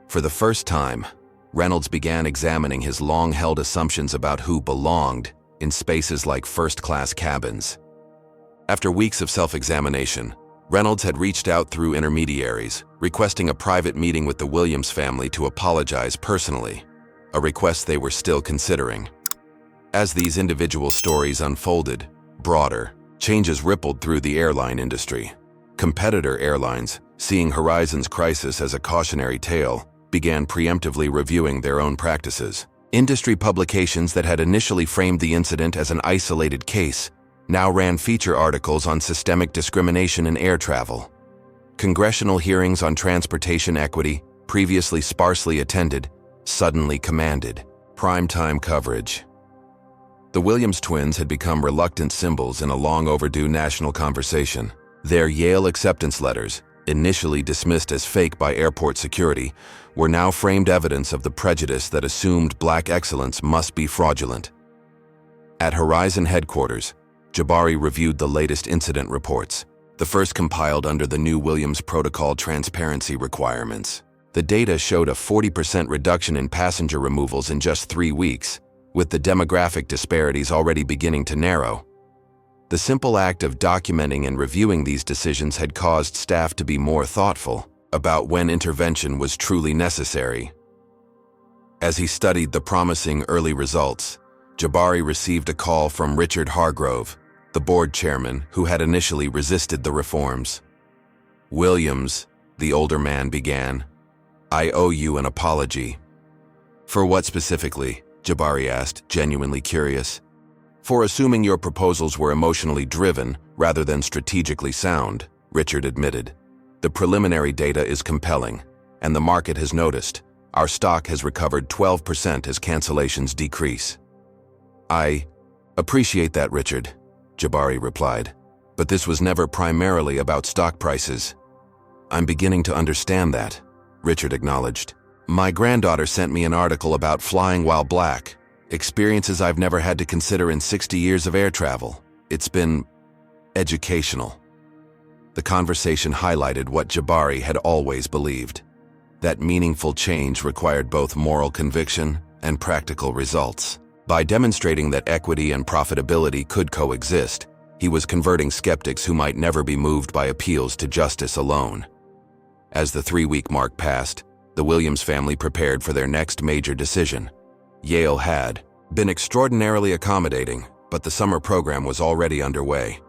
A: For the first time, Reynolds began examining his long-held assumptions about who belonged in spaces like first-class cabins. After weeks of self-examination, Reynolds had reached out through intermediaries, requesting a private meeting with the Williams family to apologize personally, a request they were still considering. As these individual stories unfolded, broader changes rippled through the airline industry. Competitor airlines, seeing Horizon's crisis as a cautionary tale, began preemptively reviewing their own practices. Industry publications that had initially framed the incident as an isolated case now ran feature articles on systemic discrimination in air travel. Congressional hearings on transportation equity, previously sparsely attended, suddenly commanded primetime coverage. The Williams twins had become reluctant symbols in a long-overdue national conversation. Their Yale acceptance letters, initially dismissed as fake by airport security, were now framed evidence of the prejudice that assumed black excellence must be fraudulent. At Horizon headquarters, Jabari reviewed the latest incident reports, the first compiled under the new Williams Protocol transparency requirements. The data showed a 40% reduction in passenger removals in just 3 weeks, with the demographic disparities already beginning to narrow. The simple act of documenting and reviewing these decisions had caused staff to be more thoughtful about when intervention was truly necessary. As he studied the promising early results, Jabari received a call from Richard Hargrove, the board chairman who had initially resisted the reforms. "Williams," the older man began, "I owe you an apology." "For what specifically?" Jabari asked, genuinely curious. "For assuming your proposals were emotionally driven rather than strategically sound," Richard admitted. "The preliminary data is compelling, and the market has noticed. Our stock has recovered 12% as cancellations decrease." "I appreciate that, Richard," Jabari replied, "but this was never primarily about stock prices." "I'm beginning to understand that," Richard acknowledged. "My granddaughter sent me an article about flying while black, experiences I've never had to consider in 60 years of air travel. It's been educational." The conversation highlighted what Jabari had always believed, that meaningful change required both moral conviction and practical results. By demonstrating that equity and profitability could coexist, he was converting skeptics who might never be moved by appeals to justice alone. As the 3-week mark passed, the Williams family prepared for their next major decision. Yale had been extraordinarily accommodating, but the summer program was already underway.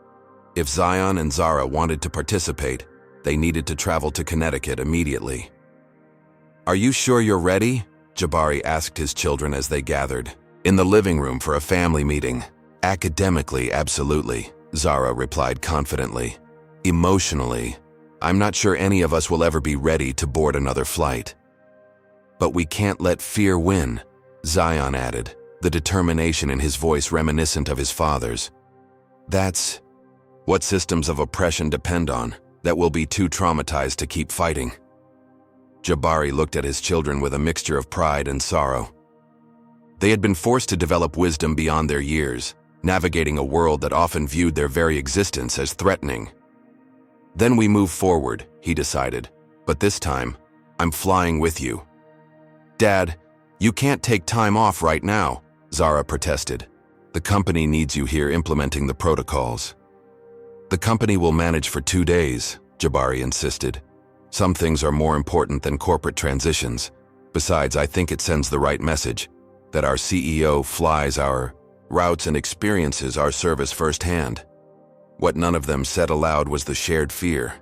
A: If Zion and Zara wanted to participate, they needed to travel to Connecticut immediately. "Are you sure you're ready?" Jabari asked his children as they gathered in the living room for a family meeting. "Academically, absolutely," Zara replied confidently. "Emotionally, I'm not sure any of us will ever be ready to board another flight." "But we can't let fear win," Zion added, the determination in his voice reminiscent of his father's. "That's what systems of oppression depend on, that we'll be too traumatized to keep fighting." Jabari looked at his children with a mixture of pride and sorrow. They had been forced to develop wisdom beyond their years, navigating a world that often viewed their very existence as threatening. "Then we move forward," he decided, "but this time, I'm flying with you." "Dad, you can't take time off right now," Zara protested. "The company needs you here implementing the protocols." "The company will manage for 2 days," Jabari insisted. "Some things are more important than corporate transitions. Besides, I think it sends the right message, that our CEO flies our routes and experiences our service firsthand." What none of them said aloud was the shared fear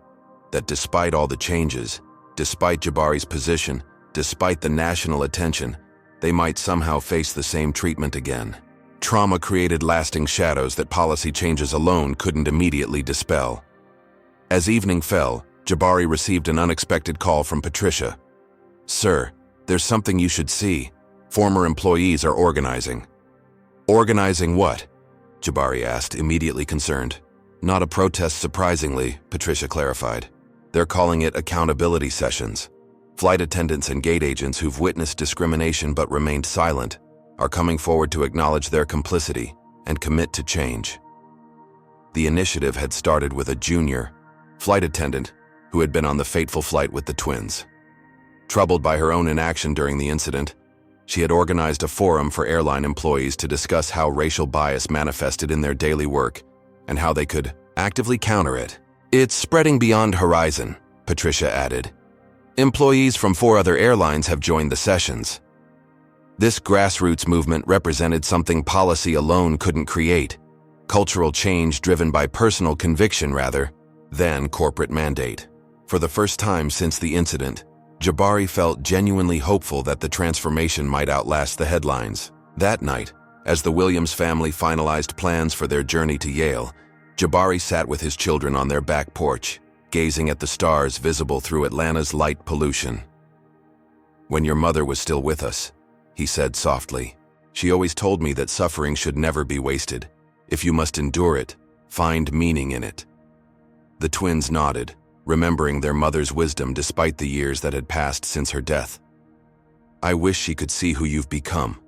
A: that despite all the changes, despite Jabari's position, despite the national attention, they might somehow face the same treatment again. Trauma created lasting shadows that policy changes alone couldn't immediately dispel. As evening fell, Jabari received an unexpected call from Patricia. "Sir, there's something you should see. Former employees are organizing." "Organizing what?" Jabari asked, immediately concerned. "Not a protest, surprisingly," Patricia clarified. "They're calling it accountability sessions. Flight attendants and gate agents who've witnessed discrimination but remained silent are coming forward to acknowledge their complicity and commit to change." The initiative had started with a junior flight attendant who had been on the fateful flight with the twins. Troubled by her own inaction during the incident, She had organized a forum for airline employees to discuss how racial bias manifested in their daily work and how they could actively counter it. "It's spreading beyond Horizon," Patricia added. "Employees from 4 other airlines have joined the sessions." This grassroots movement represented something policy alone couldn't create: cultural change driven by personal conviction rather than corporate mandate. For the first time since the incident, Jabari felt genuinely hopeful that the transformation might outlast the headlines. That night, as the Williams family finalized plans for their journey to Yale, Jabari sat with his children on their back porch, gazing at the stars visible through Atlanta's light pollution. "When your mother was still with us," he said softly, "she always told me that suffering should never be wasted. If you must endure it, find meaning in it." The twins nodded, remembering their mother's wisdom despite the years that had passed since her death. "I wish she could see who you've become,"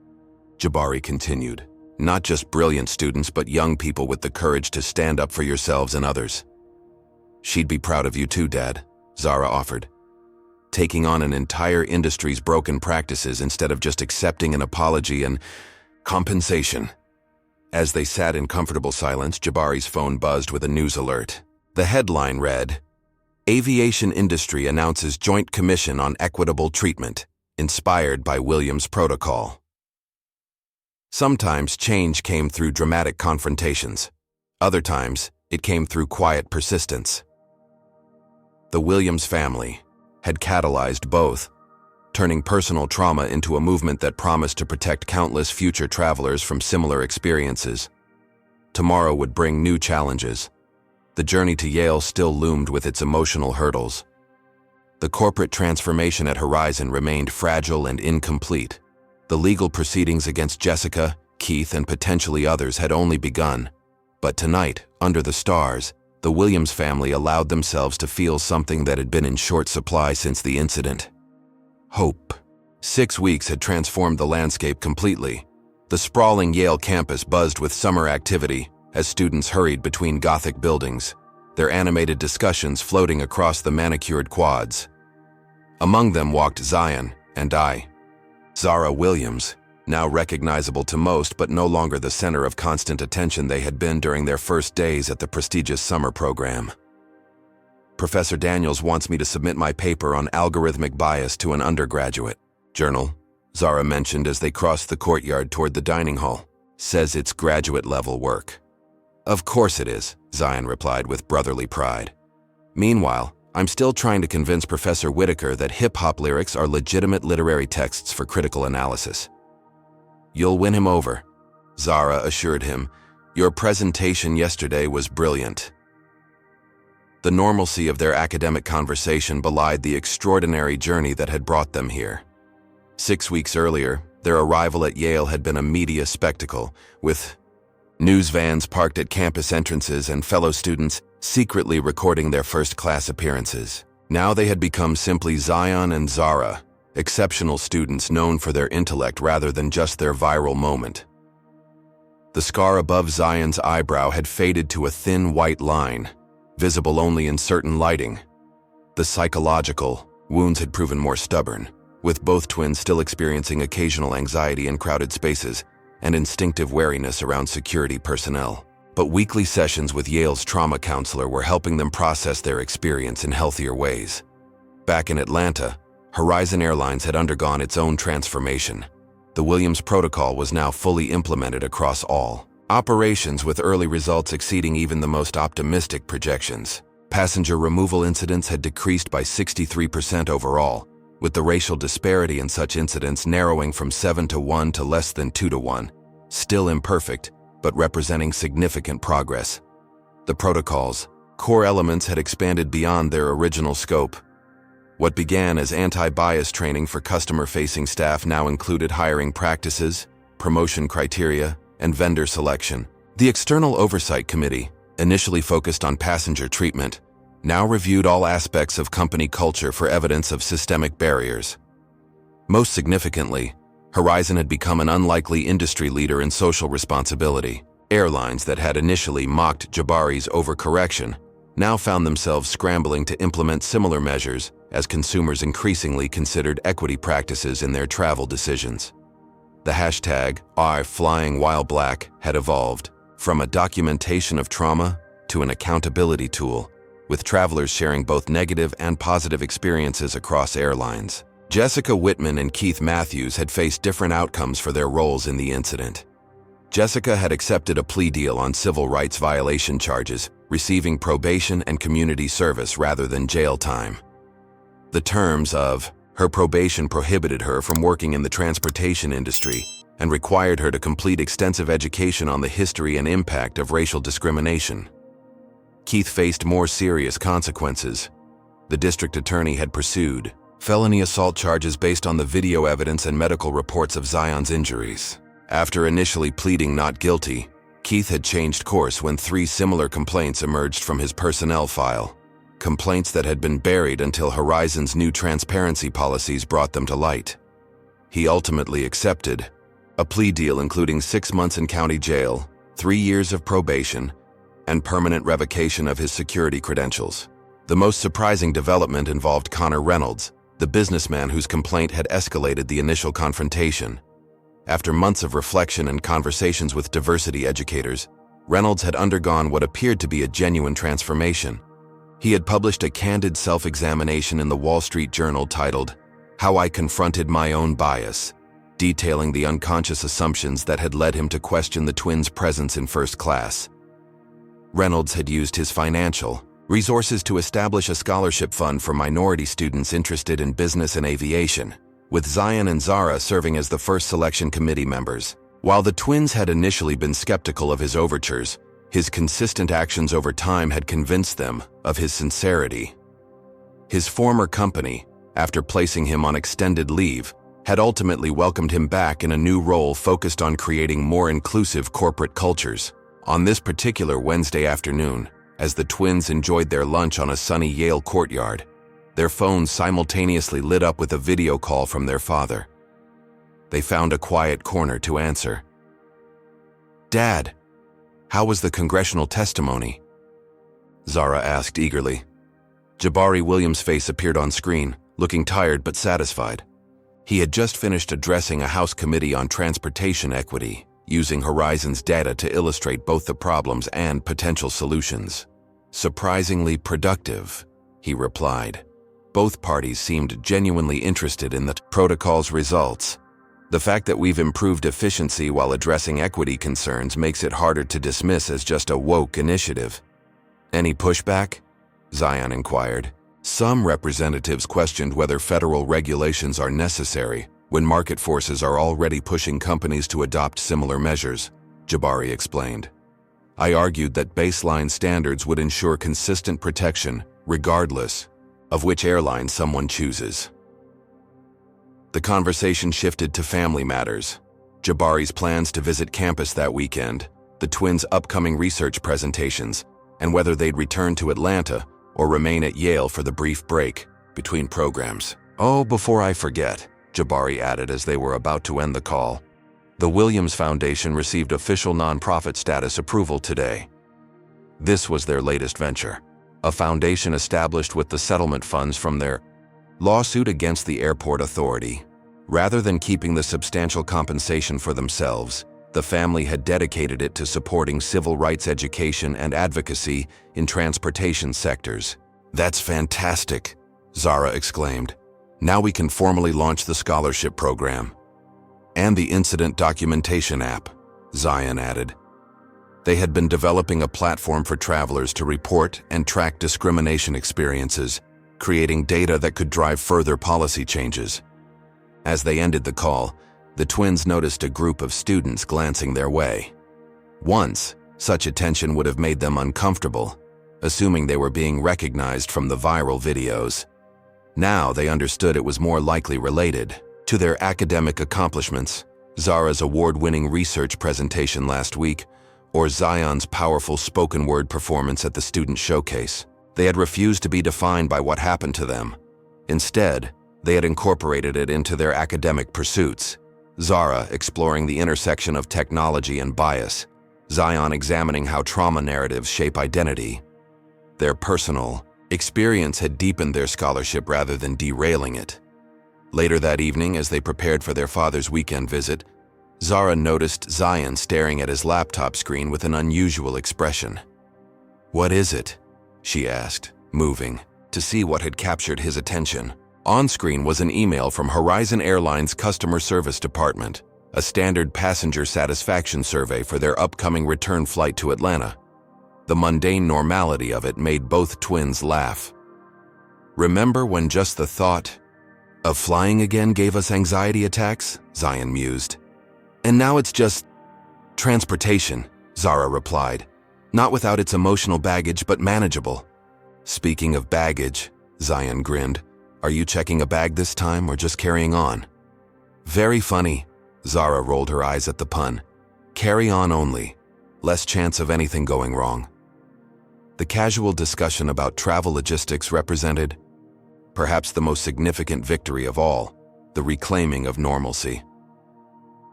A: Jabari continued. "Not just brilliant students, but young people with the courage to stand up for yourselves and others." "She'd be proud of you too, Dad," Zara offered. "Taking on an entire industry's broken practices instead of just accepting an apology and compensation." As they sat in comfortable silence, Jabari's phone buzzed with a news alert. The headline read, "Aviation Industry Announces Joint Commission on Equitable Treatment, Inspired by Williams Protocol." Sometimes change came through dramatic confrontations. Other times, it came through quiet persistence. The Williams family had catalyzed both, turning personal trauma into a movement that promised to protect countless future travelers from similar experiences. Tomorrow would bring new challenges. The journey to Yale still loomed with its emotional hurdles. The corporate transformation at Horizon remained fragile and incomplete. The legal proceedings against Jessica, Keith, and potentially others had only begun. But tonight, under the stars, the Williams family allowed themselves to feel something that had been in short supply since the incident: hope. 6 weeks had transformed the landscape completely. The sprawling Yale campus buzzed with summer activity as students hurried between Gothic buildings, their animated discussions floating across the manicured quads. Among them walked Zion and I. Zara Williams, now recognizable to most but no longer the center of constant attention they had been during their first days at the prestigious summer program. "Professor Daniels wants me to submit my paper on algorithmic bias to an undergraduate journal," Zara mentioned as they crossed the courtyard toward the dining hall. "Says it's graduate-level work." "Of course it is," Zion replied with brotherly pride. "Meanwhile, I'm still trying to convince Professor Whitaker that hip-hop lyrics are legitimate literary texts for critical analysis." "You'll win him over," Zara assured him. "Your presentation yesterday was brilliant." The normalcy of their academic conversation belied the extraordinary journey that had brought them here. 6 weeks earlier, their arrival at Yale had been a media spectacle, with news vans parked at campus entrances and fellow students secretly recording their first-class appearances. Now they had become simply Zion and Zara, exceptional students known for their intellect rather than just their viral moment. The scar above Zion's eyebrow had faded to a thin white line, visible only in certain lighting. The psychological wounds had proven more stubborn, with both twins still experiencing occasional anxiety in crowded spaces and instinctive wariness around security personnel. But weekly sessions with Yale's trauma counselor were helping them process their experience in healthier ways. Back in Atlanta, Horizon Airlines had undergone its own transformation. The Williams Protocol was now fully implemented across all operations, with early results exceeding even the most optimistic projections. Passenger removal incidents had decreased by 63% overall, with the racial disparity in such incidents narrowing from 7-to-1 to less than 2-to-1, still imperfect, but representing significant progress. The protocol's core elements had expanded beyond their original scope. What began as anti-bias training for customer-facing staff now included hiring practices, promotion criteria, and vendor selection. The External Oversight Committee, initially focused on passenger treatment, now reviewed all aspects of company culture for evidence of systemic barriers. Most significantly, Horizon had become an unlikely industry leader in social responsibility. Airlines that had initially mocked Jabari's overcorrection now found themselves scrambling to implement similar measures as consumers increasingly considered equity practices in their travel decisions. The hashtag #IFlyingWhileBlack had evolved from a documentation of trauma to an accountability tool, with travelers sharing both negative and positive experiences across airlines. Jessica Whitman and Keith Matthews had faced different outcomes for their roles in the incident. Jessica had accepted a plea deal on civil rights violation charges, receiving probation and community service rather than jail time. The terms of her probation prohibited her from working in the transportation industry and required her to complete extensive education on the history and impact of racial discrimination. Keith faced more serious consequences. The district attorney had pursued felony assault charges based on the video evidence and medical reports of Zion's injuries. After initially pleading not guilty, Keith had changed course when 3 similar complaints emerged from his personnel file, complaints that had been buried until Horizon's new transparency policies brought them to light. He ultimately accepted a plea deal including 6 months in county jail, 3 years of probation, and permanent revocation of his security credentials. The most surprising development involved Connor Reynolds, the businessman whose complaint had escalated the initial confrontation. After months of reflection and conversations with diversity educators, Reynolds had undergone what appeared to be a genuine transformation. He had published a candid self-examination in the Wall Street Journal titled, "How I Confronted My Own Bias," detailing the unconscious assumptions that had led him to question the twins' presence in first class. Reynolds had used his financial resources to establish a scholarship fund for minority students interested in business and aviation, with Zion and Zara serving as the first selection committee members. While the twins had initially been skeptical of his overtures, his consistent actions over time had convinced them of his sincerity. His former company, after placing him on extended leave, had ultimately welcomed him back in a new role focused on creating more inclusive corporate cultures. On this particular Wednesday afternoon, as the twins enjoyed their lunch on a sunny Yale courtyard, their phones simultaneously lit up with a video call from their father. They found a quiet corner to answer. "Dad, how was the congressional testimony?" Zara asked eagerly. Jabari Williams' face appeared on screen, looking tired but satisfied. He had just finished addressing a House committee on transportation equity, using Horizon's data to illustrate both the problems and potential solutions. "Surprisingly productive," he replied. Both parties seemed genuinely interested in the protocol's results. "The fact that we've improved efficiency while addressing equity concerns makes it harder to dismiss as just a woke initiative." "Any pushback?" Zion inquired. Some representatives questioned whether federal regulations are necessary when market forces are already pushing companies to adopt similar measures, Jabari explained. "I argued that baseline standards would ensure consistent protection, regardless of which airline someone chooses." The conversation shifted to family matters. Jabari's plans to visit campus that weekend, the twins' upcoming research presentations, and whether they'd return to Atlanta or remain at Yale for the brief break between programs. "Oh, before I forget," Jabari added as they were about to end the call, "the Williams Foundation received official nonprofit status approval today." This was their latest venture, a foundation established with the settlement funds from their lawsuit against the airport authority. Rather than keeping the substantial compensation for themselves, the family had dedicated it to supporting civil rights education and advocacy in transportation sectors. "That's fantastic," Zara exclaimed. "Now we can formally launch the scholarship program." "And the incident documentation app," Zion added. They had been developing a platform for travelers to report and track discrimination experiences, creating data that could drive further policy changes. As they ended the call, the twins noticed a group of students glancing their way. Once, such attention would have made them uncomfortable, assuming they were being recognized from the viral videos. Now they understood it was more likely related to their academic accomplishments, Zara's award-winning research presentation last week, or Zion's powerful spoken word performance at the student showcase. They had refused to be defined by what happened to them. Instead, they had incorporated it into their academic pursuits. Zara exploring the intersection of technology and bias, Zion examining how trauma narratives shape identity. Their personal experience had deepened their scholarship rather than derailing it. Later that evening, as they prepared for their father's weekend visit, Zara noticed Zion staring at his laptop screen with an unusual expression. "What is it?" she asked, moving, to see what had captured his attention. On screen was an email from Horizon Airlines Customer Service Department, a standard passenger satisfaction survey for their upcoming return flight to Atlanta. The mundane normality of it made both twins laugh. "Remember when just the thought of flying again gave us anxiety attacks?" Zion mused. "And now it's just transportation," Zara replied. "Not without its emotional baggage, but manageable." "Speaking of baggage," Zion grinned, "are you checking a bag this time or just carrying on?" "Very funny." Zara rolled her eyes at the pun. "Carry on only. Less chance of anything going wrong." The casual discussion about travel logistics represented perhaps the most significant victory of all, the reclaiming of normalcy.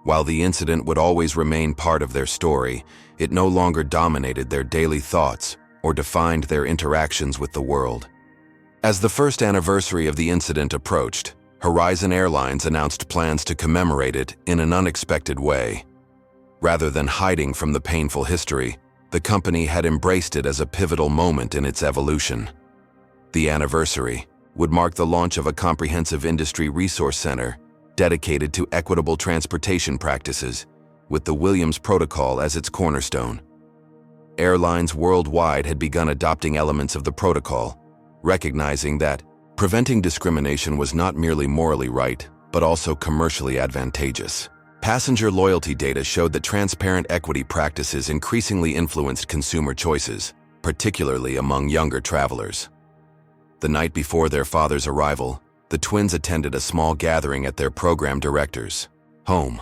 A: While the incident would always remain part of their story, it no longer dominated their daily thoughts or defined their interactions with the world. As the first anniversary of the incident approached, Horizon Airlines announced plans to commemorate it in an unexpected way. Rather than hiding from the painful history, the company had embraced it as a pivotal moment in its evolution. The anniversary would mark the launch of a comprehensive industry resource center dedicated to equitable transportation practices, with the Williams Protocol as its cornerstone. Airlines worldwide had begun adopting elements of the protocol, recognizing that preventing discrimination was not merely morally right, but also commercially advantageous. Passenger loyalty data showed that transparent equity practices increasingly influenced consumer choices, particularly among younger travelers. The night before their father's arrival, the twins attended a small gathering at their program director's home.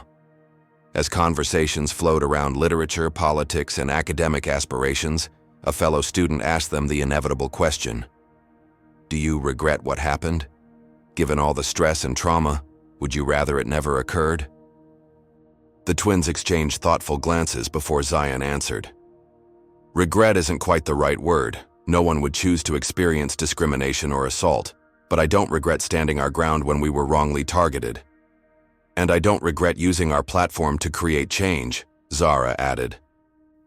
A: As conversations flowed around literature, politics, and academic aspirations, a fellow student asked them the inevitable question: "Do you regret what happened? Given all the stress and trauma, would you rather it never occurred?" The twins exchanged thoughtful glances before Zion answered. "Regret isn't quite the right word. No one would choose to experience discrimination or assault, but I don't regret standing our ground when we were wrongly targeted. And I don't regret using our platform to create change," Zara added.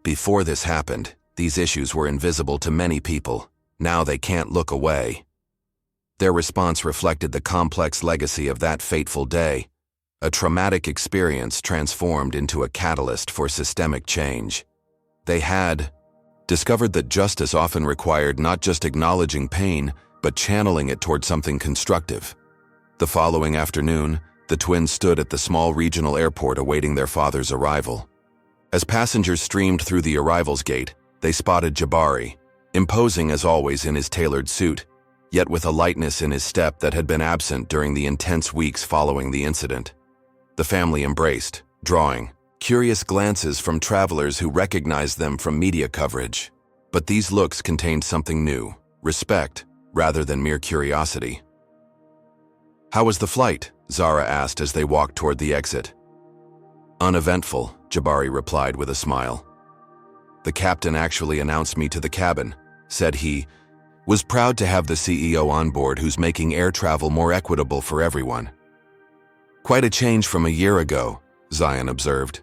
A: "Before this happened, these issues were invisible to many people. Now they can't look away." Their response reflected the complex legacy of that fateful day, a traumatic experience transformed into a catalyst for systemic change. They had discovered that justice often required not just acknowledging pain, but channeling it toward something constructive. The following afternoon, the twins stood at the small regional airport awaiting their father's arrival. As passengers streamed through the arrivals gate, they spotted Jabari, imposing as always in his tailored suit, yet with a lightness in his step that had been absent during the intense weeks following the incident. The family embraced, drawing curious glances from travelers who recognized them from media coverage. But these looks contained something new: respect, rather than mere curiosity. "How was the flight?" Zara asked as they walked toward the exit. "Uneventful," Jabari replied with a smile. "The captain actually announced me to the cabin, said he was proud to have the CEO on board who's making air travel more equitable for everyone." "Quite a change from a year ago," Zion observed.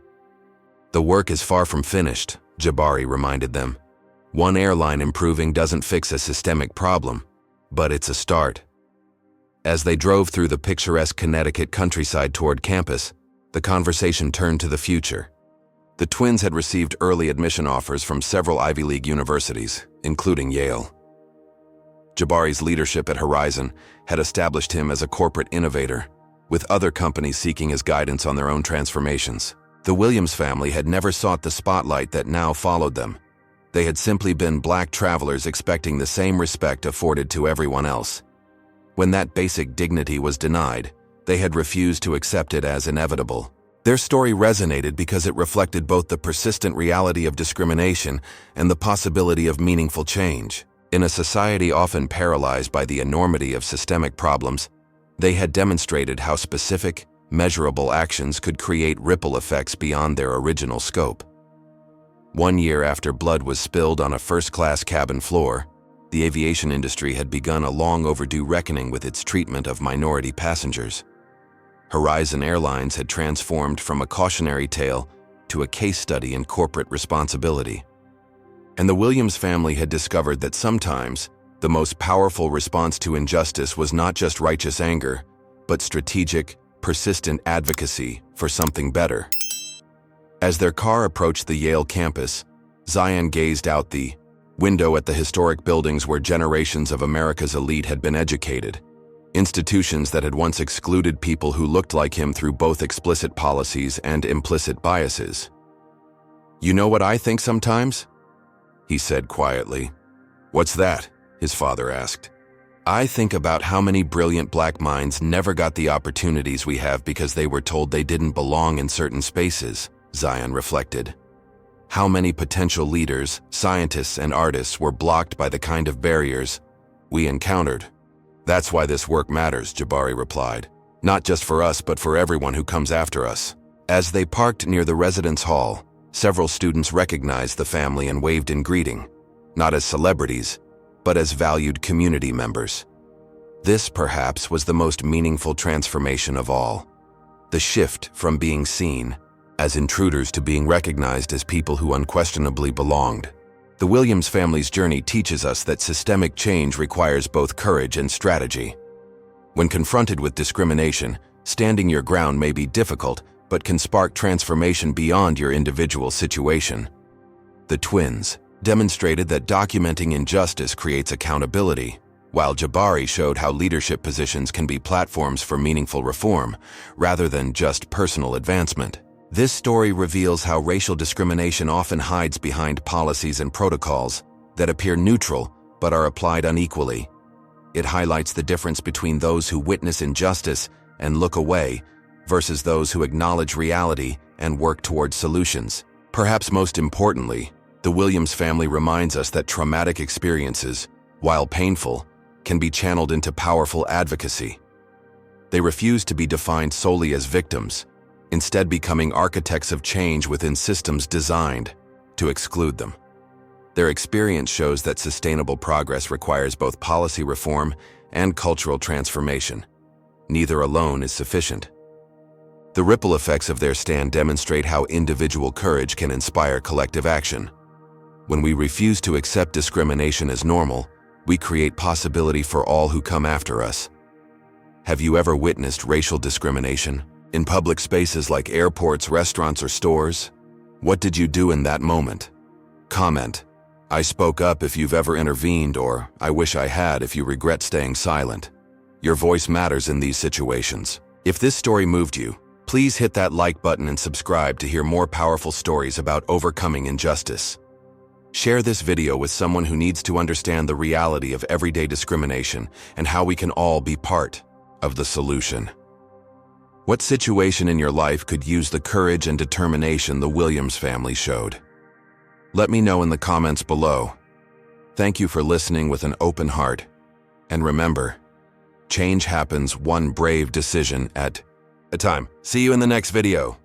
A: "The work is far from finished," Jabari reminded them. "One airline improving doesn't fix a systemic problem, but it's a start." As they drove through the picturesque Connecticut countryside toward campus, the conversation turned to the future. The twins had received early admission offers from several Ivy League universities, including Yale. Jabari's leadership at Horizon had established him as a corporate innovator, with other companies seeking his guidance on their own transformations. The Williams family had never sought the spotlight that now followed them. They had simply been Black travelers expecting the same respect afforded to everyone else. When that basic dignity was denied, they had refused to accept it as inevitable. Their story resonated because it reflected both the persistent reality of discrimination and the possibility of meaningful change. In a society often paralyzed by the enormity of systemic problems, they had demonstrated how specific, measurable actions could create ripple effects beyond their original scope. 1 year after blood was spilled on a first-class cabin floor, the aviation industry had begun a long overdue reckoning with its treatment of minority passengers. Horizon Airlines had transformed from a cautionary tale to a case study in corporate responsibility. And the Williams family had discovered that sometimes the most powerful response to injustice was not just righteous anger, but strategic, persistent advocacy for something better. As their car approached the Yale campus, Zion gazed out the window at the historic buildings where generations of America's elite had been educated, institutions that had once excluded people who looked like him through both explicit policies and implicit biases. "You know what I think sometimes?" he said quietly. "What's that?" his father asked. "I think about how many brilliant black minds never got the opportunities we have because they were told they didn't belong in certain spaces," Zion reflected. "How many potential leaders, scientists, and artists were blocked by the kind of barriers we encountered." "That's why this work matters," Jabari replied. "Not just for us, but for everyone who comes after us." As they parked near the residence hall, several students recognized the family and waved in greeting, not as celebrities, but as valued community members. This, perhaps, was the most meaningful transformation of all. The shift from being seen as intruders to being recognized as people who unquestionably belonged. The Williams family's journey teaches us that systemic change requires both courage and strategy. When confronted with discrimination, standing your ground may be difficult, but can spark transformation beyond your individual situation. The twins demonstrated that documenting injustice creates accountability, while Jabari showed how leadership positions can be platforms for meaningful reform, rather than just personal advancement. This story reveals how racial discrimination often hides behind policies and protocols that appear neutral but are applied unequally. It highlights the difference between those who witness injustice and look away versus those who acknowledge reality and work towards solutions. Perhaps most importantly, the Williams family reminds us that traumatic experiences, while painful, can be channeled into powerful advocacy. They refuse to be defined solely as victims, instead becoming architects of change within systems designed to exclude them. Their experience shows that sustainable progress requires both policy reform and cultural transformation. Neither alone is sufficient. The ripple effects of their stand demonstrate how individual courage can inspire collective action. When we refuse to accept discrimination as normal, we create possibility for all who come after us. Have you ever witnessed racial discrimination? In public spaces like airports, restaurants, or stores? What did you do in that moment? Comment, "I spoke up" if you've ever intervened, or "I wish I had" if you regret staying silent. Your voice matters in these situations. If this story moved you, please hit that like button and subscribe to hear more powerful stories about overcoming injustice. Share this video with someone who needs to understand the reality of everyday discrimination and how we can all be part of the solution. What situation in your life could use the courage and determination the Williams family showed? Let me know in the comments below. Thank you for listening with an open heart. And remember, change happens one brave decision at a time. See you in the next video.